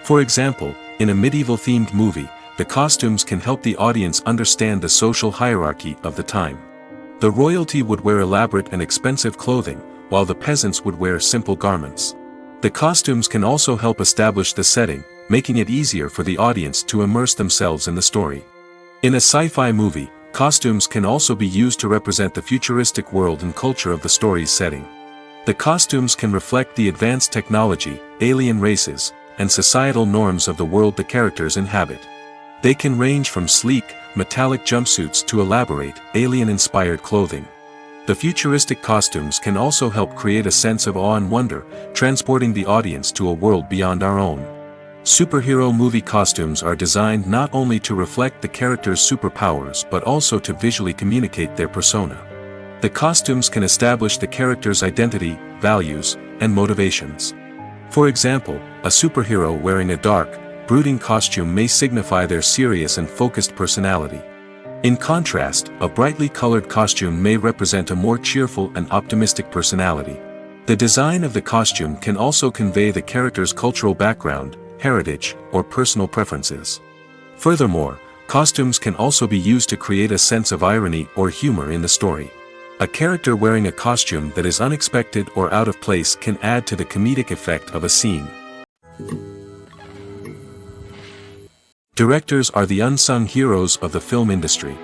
A: For example, in a medieval-themed movie, the costumes can help the audience understand the social hierarchy of the time. The royalty would wear elaborate and expensive clothing, while the peasants would wear simple garments. The costumes can also help establish the setting, making it easier for the audience to immerse themselves in the story. In a sci-fi movie, costumes can also be used to represent the futuristic world and culture of the story's setting. The costumes can reflect the advanced technology, alien races, and societal norms of the world the characters inhabit. They can range from sleek, metallic jumpsuits to elaborate, alien-inspired clothing. The futuristic costumes can also help create a sense of awe and wonder, transporting the audience to a world beyond our own. Superhero movie costumes are designed not only to reflect the character's superpowers but also to visually communicate their persona. The costumes can establish the character's identity, values, and motivations. For example, a superhero wearing a dark, brooding costume may signify their serious and focused personality. In contrast, a brightly colored costume may represent a more cheerful and optimistic personality. The design of the costume can also convey the character's cultural background, heritage, or personal preferences. Furthermore, costumes can also be used to create a sense of irony or humor in the story. A character wearing a costume that is unexpected or out of place can add to the comedic effect of a scene. Directors are the unsung heroes of the film industry.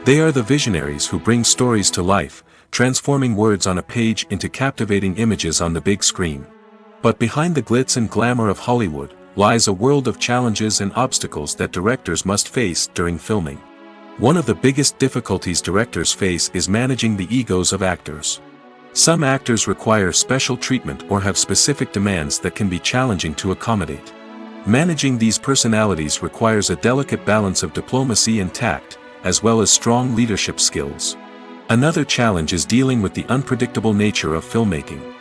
A: They are the visionaries who bring stories to life, transforming words on a page into captivating images on the big screen. But behind the glitz and glamour of Hollywood lies a world of challenges and obstacles that directors must face during filming. One of the biggest difficulties directors face is managing the egos of actors. Some actors require special treatment or have specific demands that can be challenging to accommodate. Managing these personalities requires a delicate balance of diplomacy and tact, as well as strong leadership skills. Another challenge is dealing with the unpredictable nature of filmmaking.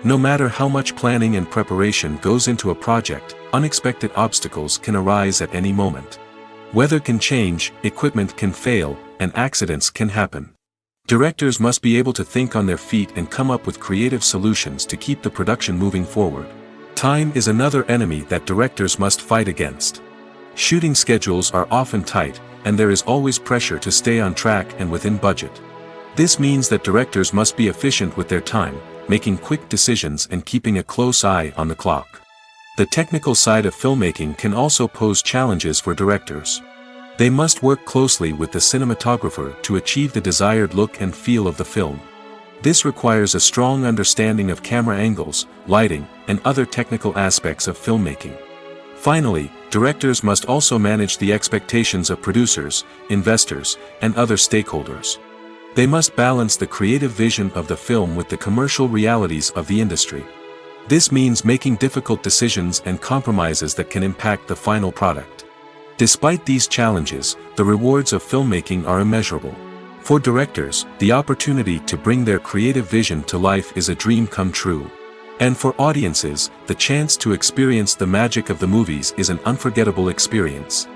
A: No matter how much planning and preparation goes into a project, unexpected obstacles can arise at any moment. Weather can change, equipment can fail, and accidents can happen. Directors must be able to think on their feet and come up with creative solutions to keep the production moving forward. Time is another enemy that directors must fight against. Shooting schedules are often tight, and there is always pressure to stay on track and within budget. This means that directors must be efficient with their time, making quick decisions and keeping a close eye on the clock. The technical side of filmmaking can also pose challenges for directors. They must work closely with the cinematographer to achieve the desired look and feel of the film. This requires a strong understanding of camera angles, lighting, and other technical aspects of filmmaking. Finally, directors must also manage the expectations of producers, investors, and other stakeholders. They must balance the creative vision of the film with the commercial realities of the industry. This means making difficult decisions and compromises that can impact the final product. Despite these challenges, the rewards of filmmaking are immeasurable. For directors, the opportunity to bring their creative vision to life is a dream come true. And for audiences, the chance to experience the magic of the movies is an unforgettable experience.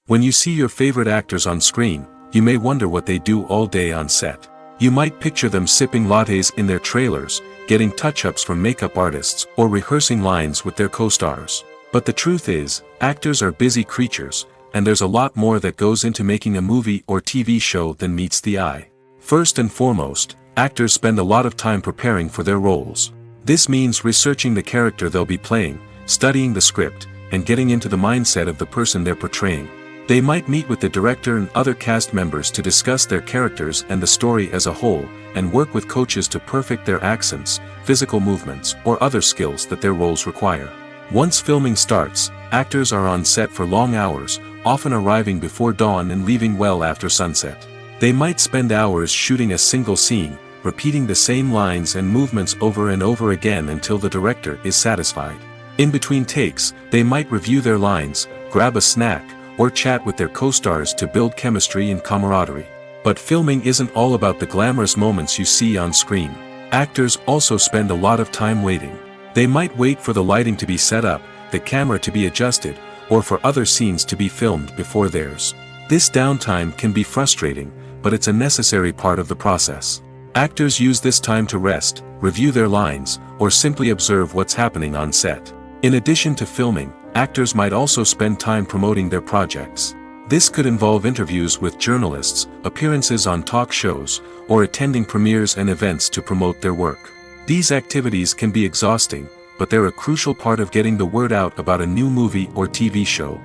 A: When you see your favorite actors on screen, you may wonder what they do all day on set. You might picture them sipping lattes in their trailers, getting touch-ups from makeup artists, or rehearsing lines with their co-stars. But the truth is, actors are busy creatures, and there's a lot more that goes into making a movie or TV show than meets the eye. First and foremost, actors spend a lot of time preparing for their roles. This means researching the character they'll be playing, studying the script, and getting into the mindset of the person they're portraying. They might meet with the director and other cast members to discuss their characters and the story as a whole, and work with coaches to perfect their accents, physical movements, or other skills that their roles require. Once filming starts, actors are on set for long hours, often arriving before dawn and leaving well after sunset. They might spend hours shooting a single scene, repeating the same lines and movements over and over again until the director is satisfied. In between takes, they might review their lines, grab a snack, or chat with their co-stars to build chemistry and camaraderie. But filming isn't all about the glamorous moments you see on screen. Actors also spend a lot of time waiting. They might wait for the lighting to be set up, the camera to be adjusted, or for other scenes to be filmed before theirs. This downtime can be frustrating, but it's a necessary part of the process. Actors use this time to rest, review their lines, or simply observe what's happening on set. In addition to filming, actors might also spend time promoting their projects. This could involve interviews with journalists, appearances on talk shows, or attending premieres and events to promote their work. These activities can be exhausting, but they're a crucial part of getting the word out about a new movie or TV show.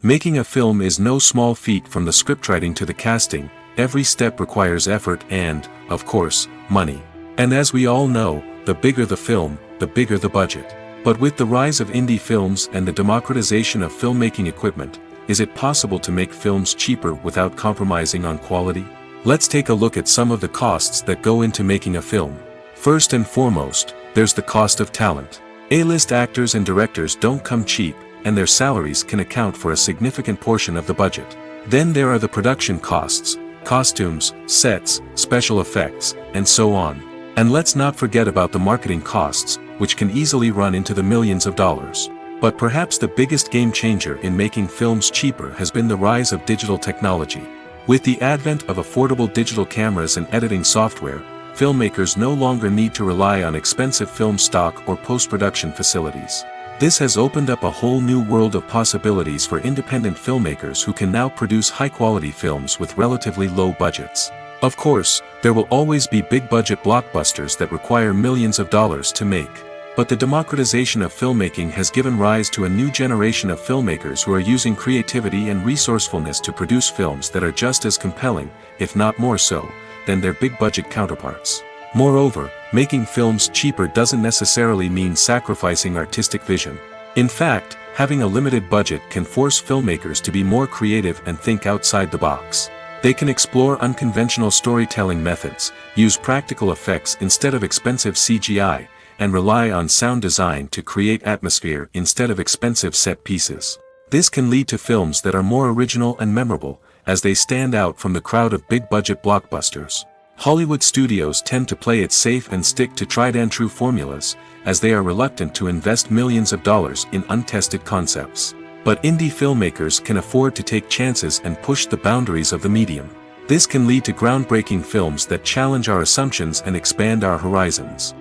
A: Making a film is no small feat. From the scriptwriting to the casting, every step requires effort and, of course, money. And as we all know, the bigger the film, the bigger the budget. But with the rise of indie films and the democratization of filmmaking equipment, is it possible to make films cheaper without compromising on quality? Let's take a look at some of the costs that go into making a film. First and foremost, there's the cost of talent. A-list actors and directors don't come cheap, and their salaries can account for a significant portion of the budget. Then there are the production costs, costumes, sets, special effects, and so on. And let's not forget about the marketing costs, which can easily run into the millions of dollars. But perhaps the biggest game changer in making films cheaper has been the rise of digital technology. With the advent of affordable digital cameras and editing software, filmmakers no longer need to rely on expensive film stock or post-production facilities. This has opened up a whole new world of possibilities for independent filmmakers who can now produce high-quality films with relatively low budgets. Of course, there will always be big-budget blockbusters that require millions of dollars to make. But the democratization of filmmaking has given rise to a new generation of filmmakers who are using creativity and resourcefulness to produce films that are just as compelling, if not more so, than their big-budget counterparts. Moreover, making films cheaper doesn't necessarily mean sacrificing artistic vision. In fact, having a limited budget can force filmmakers to be more creative and think outside the box. They can explore unconventional storytelling methods, use practical effects instead of expensive CGI, and rely on sound design to create atmosphere instead of expensive set pieces. This can lead to films that are more original and memorable, as they stand out from the crowd of big-budget blockbusters. Hollywood studios tend to play it safe and stick to tried-and-true formulas, as they are reluctant to invest millions of dollars in untested concepts. But indie filmmakers can afford to take chances and push the boundaries of the medium. This can lead to groundbreaking films that challenge our assumptions and expand our horizons.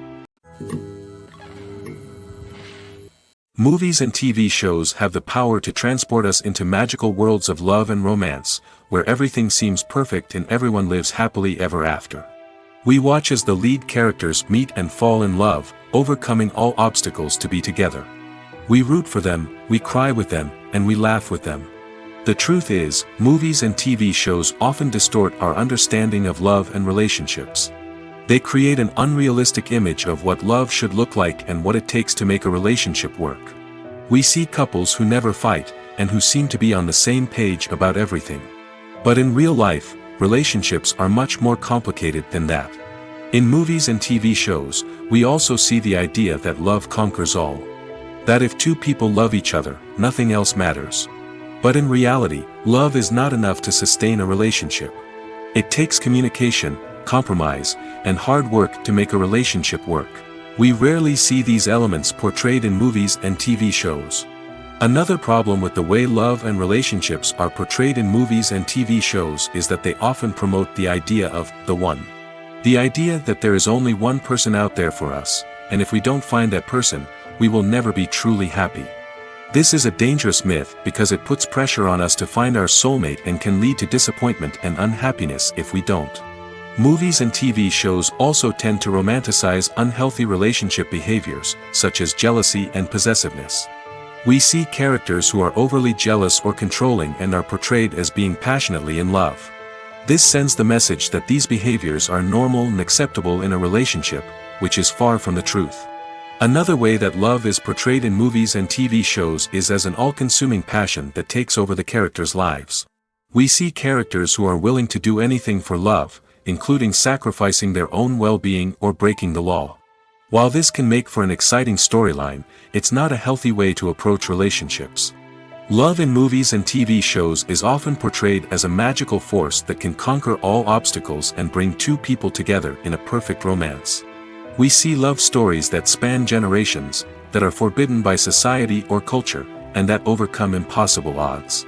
A: Movies and TV shows have the power to transport us into magical worlds of love and romance, where everything seems perfect and everyone lives happily ever after. We watch as the lead characters meet and fall in love, overcoming all obstacles to be together. We root for them, we cry with them, and we laugh with them. The truth is, movies and TV shows often distort our understanding of love and relationships. They create an unrealistic image of what love should look like and what it takes to make a relationship work. We see couples who never fight, and who seem to be on the same page about everything. But in real life, relationships are much more complicated than that. In movies and TV shows, we also see the idea that love conquers all. That if two people love each other, nothing else matters. But in reality, love is not enough to sustain a relationship. It takes communication, compromise, and hard work to make a relationship work. We rarely see these elements portrayed in movies and TV shows. Another problem with the way love and relationships are portrayed in movies and TV shows is that they often promote the idea of the one. The idea that there is only one person out there for us, and if we don't find that person, we will never be truly happy. This is a dangerous myth because it puts pressure on us to find our soulmate and can lead to disappointment and unhappiness if we don't. Movies and TV shows also tend to romanticize unhealthy relationship behaviors, such as jealousy and possessiveness. We see characters who are overly jealous or controlling and are portrayed as being passionately in love. This sends the message that these behaviors are normal and acceptable in a relationship, which is far from the truth. Another way that love is portrayed in movies and TV shows is as an all-consuming passion that takes over the characters' lives. We see characters who are willing to do anything for love, including sacrificing their own well-being or breaking the law. While this can make for an exciting storyline, it's not a healthy way to approach relationships. Love in movies and TV shows is often portrayed as a magical force that can conquer all obstacles and bring two people together in a perfect romance. We see love stories that span generations, that are forbidden by society or culture, and that overcome impossible odds.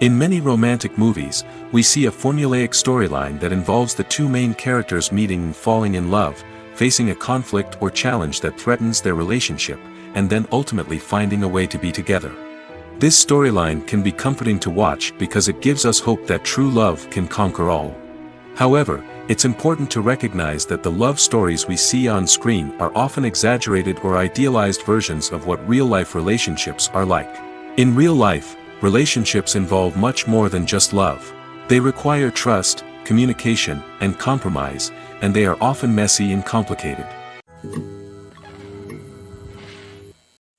A: In many romantic movies, we see a formulaic storyline that involves the two main characters meeting and falling in love, facing a conflict or challenge that threatens their relationship, and then ultimately finding a way to be together. This storyline can be comforting to watch because it gives us hope that true love can conquer all. However, it's important to recognize that the love stories we see on screen are often exaggerated or idealized versions of what real-life relationships are like. In real life, relationships involve much more than just love. They require trust, communication, and compromise, and they are often messy and complicated.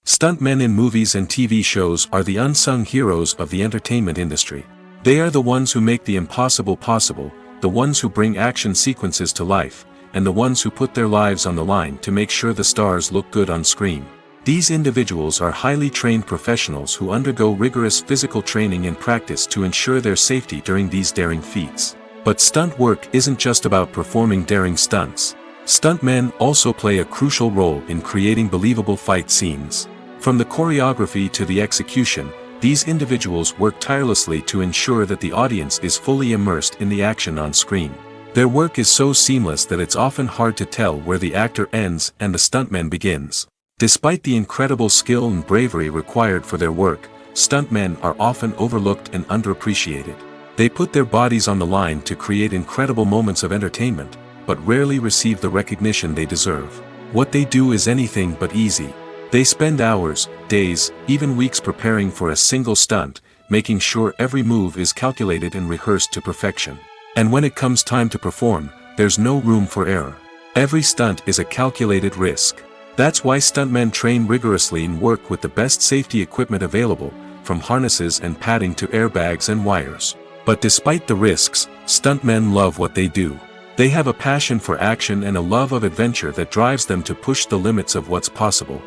A: Stuntmen in movies and TV shows are the unsung heroes of the entertainment industry. They are the ones who make the impossible possible, the ones who bring action sequences to life, and the ones who put their lives on the line to make sure the stars look good on screen. These individuals are highly trained professionals who undergo rigorous physical training and practice to ensure their safety during these daring feats. But stunt work isn't just about performing daring stunts. Stuntmen also play a crucial role in creating believable fight scenes. From the choreography to the execution, these individuals work tirelessly to ensure that the audience is fully immersed in the action on screen. Their work is so seamless that it's often hard to tell where the actor ends and the stuntman begins. Despite the incredible skill and bravery required for their work, stuntmen are often overlooked and underappreciated. They put their bodies on the line to create incredible moments of entertainment, but rarely receive the recognition they deserve. What they do is anything but easy. They spend hours, days, even weeks preparing for a single stunt, making sure every move is calculated and rehearsed to perfection. And when it comes time to perform, there's no room for error. Every stunt is a calculated risk. That's why stuntmen train rigorously and work with the best safety equipment available, from harnesses and padding to airbags and wires. But despite the risks, stuntmen love what they do. They have a passion for action and a love of adventure that drives them to push the limits of what's possible.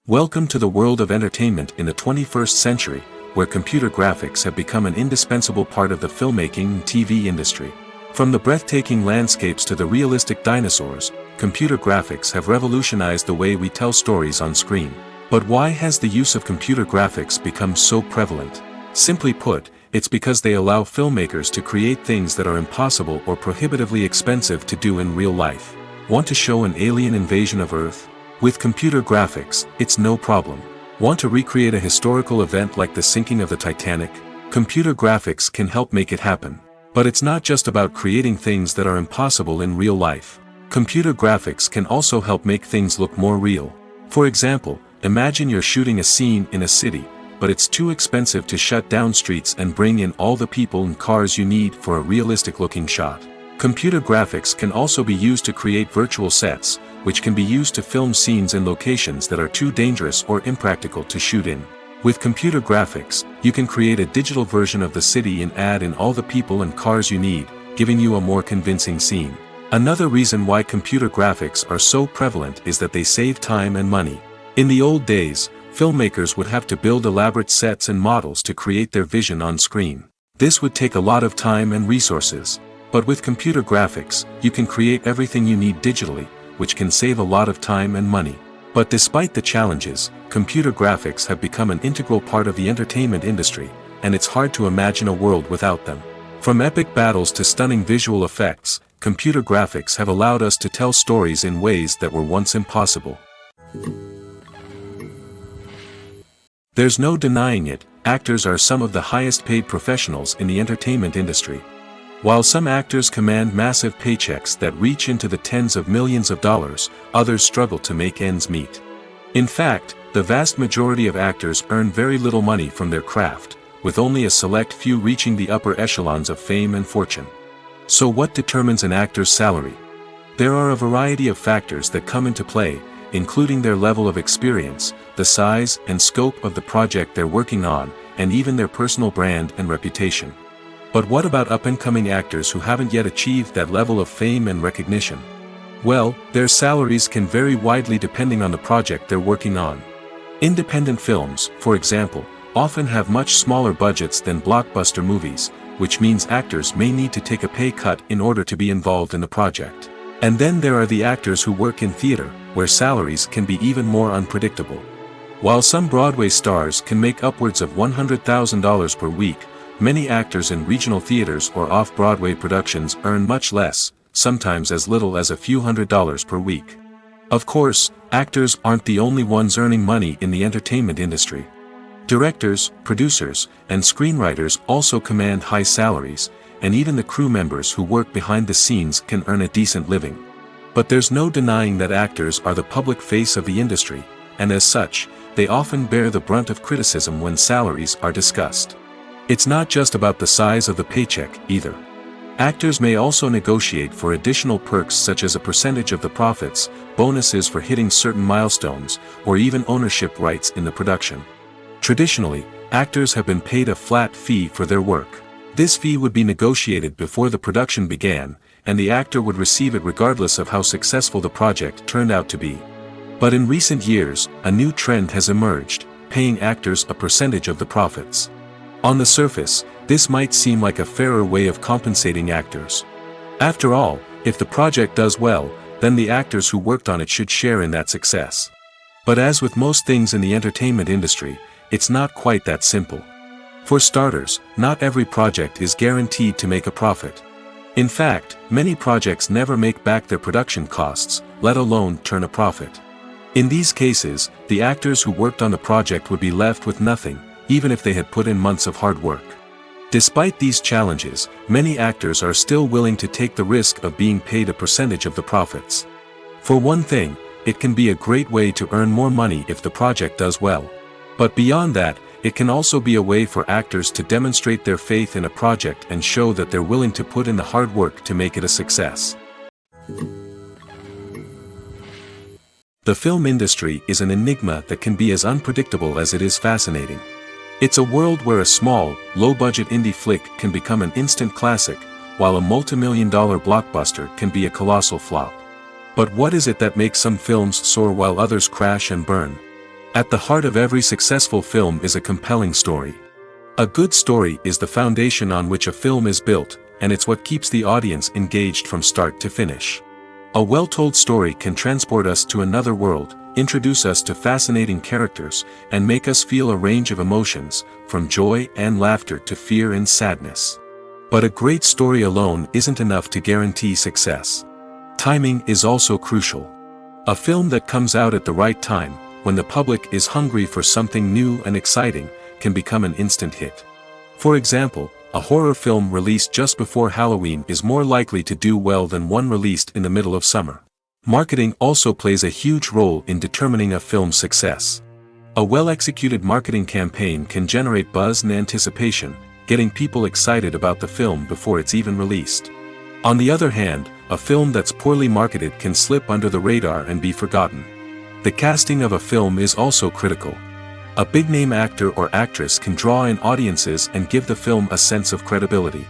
A: Welcome to the world of entertainment in the 21st century, where computer graphics have become an indispensable part of the filmmaking and TV industry. From the breathtaking landscapes to the realistic dinosaurs, computer graphics have revolutionized the way we tell stories on screen. But why has the use of computer graphics become so prevalent? Simply put, it's because they allow filmmakers to create things that are impossible or prohibitively expensive to do in real life. Want to show an alien invasion of Earth? With computer graphics, it's no problem. Want to recreate a historical event like the sinking of the Titanic? Computer graphics can help make it happen. But it's not just about creating things that are impossible in real life. Computer graphics can also help make things look more real. For example, imagine you're shooting a scene in a city, but it's too expensive to shut down streets and bring in all the people and cars you need for a realistic-looking shot. Computer graphics can also be used to create virtual sets, which can be used to film scenes in locations that are too dangerous or impractical to shoot in. With computer graphics, you can create a digital version of the city and add in all the people and cars you need, giving you a more convincing scene. Another reason why computer graphics are so prevalent is that they save time and money. In the old days, filmmakers would have to build elaborate sets and models to create their vision on screen. This would take a lot of time and resources. But with computer graphics, you can create everything you need digitally, which can save a lot of time and money. But despite the challenges, computer graphics have become an integral part of the entertainment industry, and it's hard to imagine a world without them. From epic battles to stunning visual effects, computer graphics have allowed us to tell stories in ways that were once impossible. There's no denying it, actors are some of the highest paid professionals in the entertainment industry. While some actors command massive paychecks that reach into the tens of millions of dollars, others struggle to make ends meet. In fact, the vast majority of actors earn very little money from their craft, with only a select few reaching the upper echelons of fame and fortune. So what determines an actor's salary? There are a variety of factors that come into play, including their level of experience, the size and scope of the project they're working on, and even their personal brand and reputation. But what about up-and-coming actors who haven't yet achieved that level of fame and recognition? Well, their salaries can vary widely depending on the project they're working on. Independent films, for example, often have much smaller budgets than blockbuster movies, which means actors may need to take a pay cut in order to be involved in the project. And then there are the actors who work in theater, where salaries can be even more unpredictable. While some Broadway stars can make upwards of $100,000 per week, many actors in regional theaters or off-Broadway productions earn much less, sometimes as little as a few $100s per week. Of course, actors aren't the only ones earning money in the entertainment industry. Directors, producers, and screenwriters also command high salaries, and even the crew members who work behind the scenes can earn a decent living. But there's no denying that actors are the public face of the industry, and as such, they often bear the brunt of criticism when salaries are discussed. It's not just about the size of the paycheck, either. Actors may also negotiate for additional perks such as a percentage of the profits, bonuses for hitting certain milestones, or even ownership rights in the production. Traditionally, actors have been paid a flat fee for their work. This fee would be negotiated before the production began, and the actor would receive it regardless of how successful the project turned out to be. But in recent years, a new trend has emerged, paying actors a percentage of the profits. On the surface, this might seem like a fairer way of compensating actors. After all, if the project does well, then the actors who worked on it should share in that success. But as with most things in the entertainment industry, it's not quite that simple. For starters, not every project is guaranteed to make a profit. In fact, many projects never make back their production costs, let alone turn a profit. In these cases, the actors who worked on the project would be left with nothing, even if they had put in months of hard work. Despite these challenges, many actors are still willing to take the risk of being paid a percentage of the profits. For one thing, it can be a great way to earn more money if the project does well. But beyond that, it can also be a way for actors to demonstrate their faith in a project and show that they're willing to put in the hard work to make it a success. The film industry is an enigma that can be as unpredictable as it is fascinating. It's a world where a small, low-budget indie flick can become an instant classic, while a multi-million-dollar blockbuster can be a colossal flop. But what is it that makes some films soar while others crash and burn? At the heart of every successful film is a compelling story. A good story is the foundation on which a film is built, and it's what keeps the audience engaged from start to finish. A well-told story can transport us to another world, introduce us to fascinating characters, and make us feel a range of emotions, from joy and laughter to fear and sadness. But a great story alone isn't enough to guarantee success. Timing is also crucial. A film that comes out at the right time, when the public is hungry for something new and exciting, can become an instant hit. For example, a horror film released just before Halloween is more likely to do well than one released in the middle of summer. Marketing also plays a huge role in determining a film's success. A well-executed marketing campaign can generate buzz and anticipation, getting people excited about the film before it's even released. On the other hand, a film that's poorly marketed can slip under the radar and be forgotten. The casting of a film is also critical. A big-name actor or actress can draw in audiences and give the film a sense of credibility.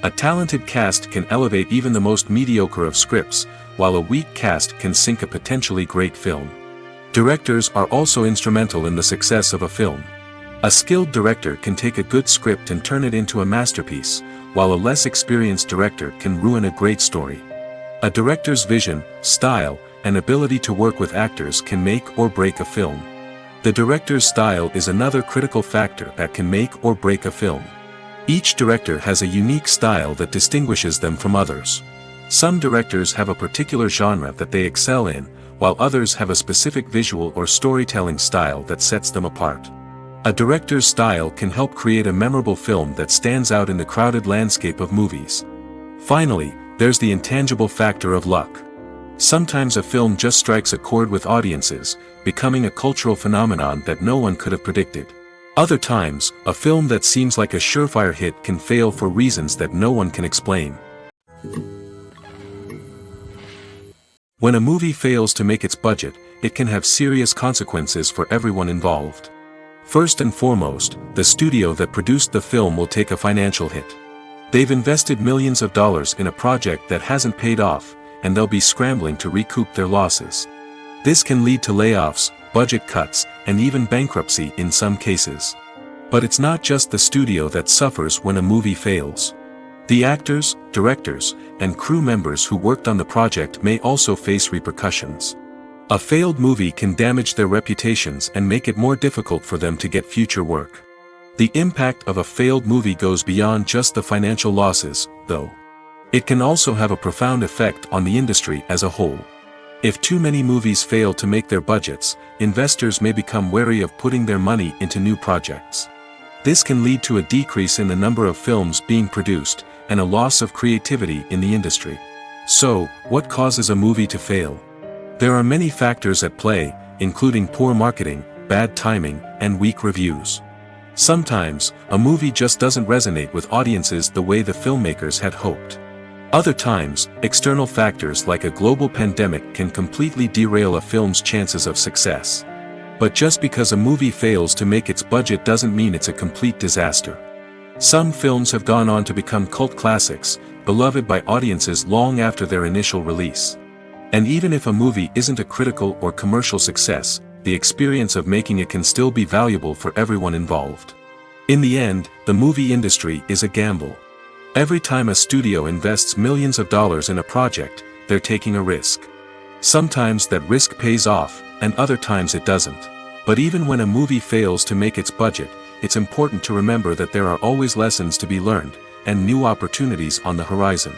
A: A talented cast can elevate even the most mediocre of scripts, while a weak cast can sink a potentially great film. Directors are also instrumental in the success of a film. A skilled director can take a good script and turn it into a masterpiece, while a less experienced director can ruin a great story. A director's vision, style, and ability to work with actors can make or break a film. The director's style is another critical factor that can make or break a film. Each director has a unique style that distinguishes them from others. Some directors have a particular genre that they excel in, while others have a specific visual or storytelling style that sets them apart. A director's style can help create a memorable film that stands out in the crowded landscape of movies. Finally, there's the intangible factor of luck. Sometimes a film just strikes a chord with audiences, becoming a cultural phenomenon that no one could have predicted. Other times, a film that seems like a surefire hit can fail for reasons that no one can explain. When a movie fails to make its budget, it can have serious consequences for everyone involved. First and foremost, the studio that produced the film will take a financial hit. They've invested millions of dollars in a project that hasn't paid off, and they'll be scrambling to recoup their losses. This can lead to layoffs, budget cuts, and even bankruptcy in some cases. But it's not just the studio that suffers when a movie fails. The actors, directors, and crew members who worked on the project may also face repercussions. A failed movie can damage their reputations and make it more difficult for them to get future work. The impact of a failed movie goes beyond just the financial losses, though. It can also have a profound effect on the industry as a whole. If too many movies fail to make their budgets, investors may become wary of putting their money into new projects. This can lead to a decrease in the number of films being produced, and a loss of creativity in the industry. So, what causes a movie to fail? There are many factors at play, including poor marketing, bad timing, and weak reviews. Sometimes, a movie just doesn't resonate with audiences the way the filmmakers had hoped. Other times, external factors like a global pandemic can completely derail a film's chances of success. But just because a movie fails to make its budget doesn't mean it's a complete disaster. Some films have gone on to become cult classics, beloved by audiences long after their initial release. And even if a movie isn't a critical or commercial success, the experience of making it can still be valuable for everyone involved. In the end, the movie industry is a gamble. Every time a studio invests millions of dollars in a project, they're taking a risk. Sometimes that risk pays off, and other times it doesn't. But even when a movie fails to make its budget, it's important to remember that there are always lessons to be learned, and new opportunities on the horizon.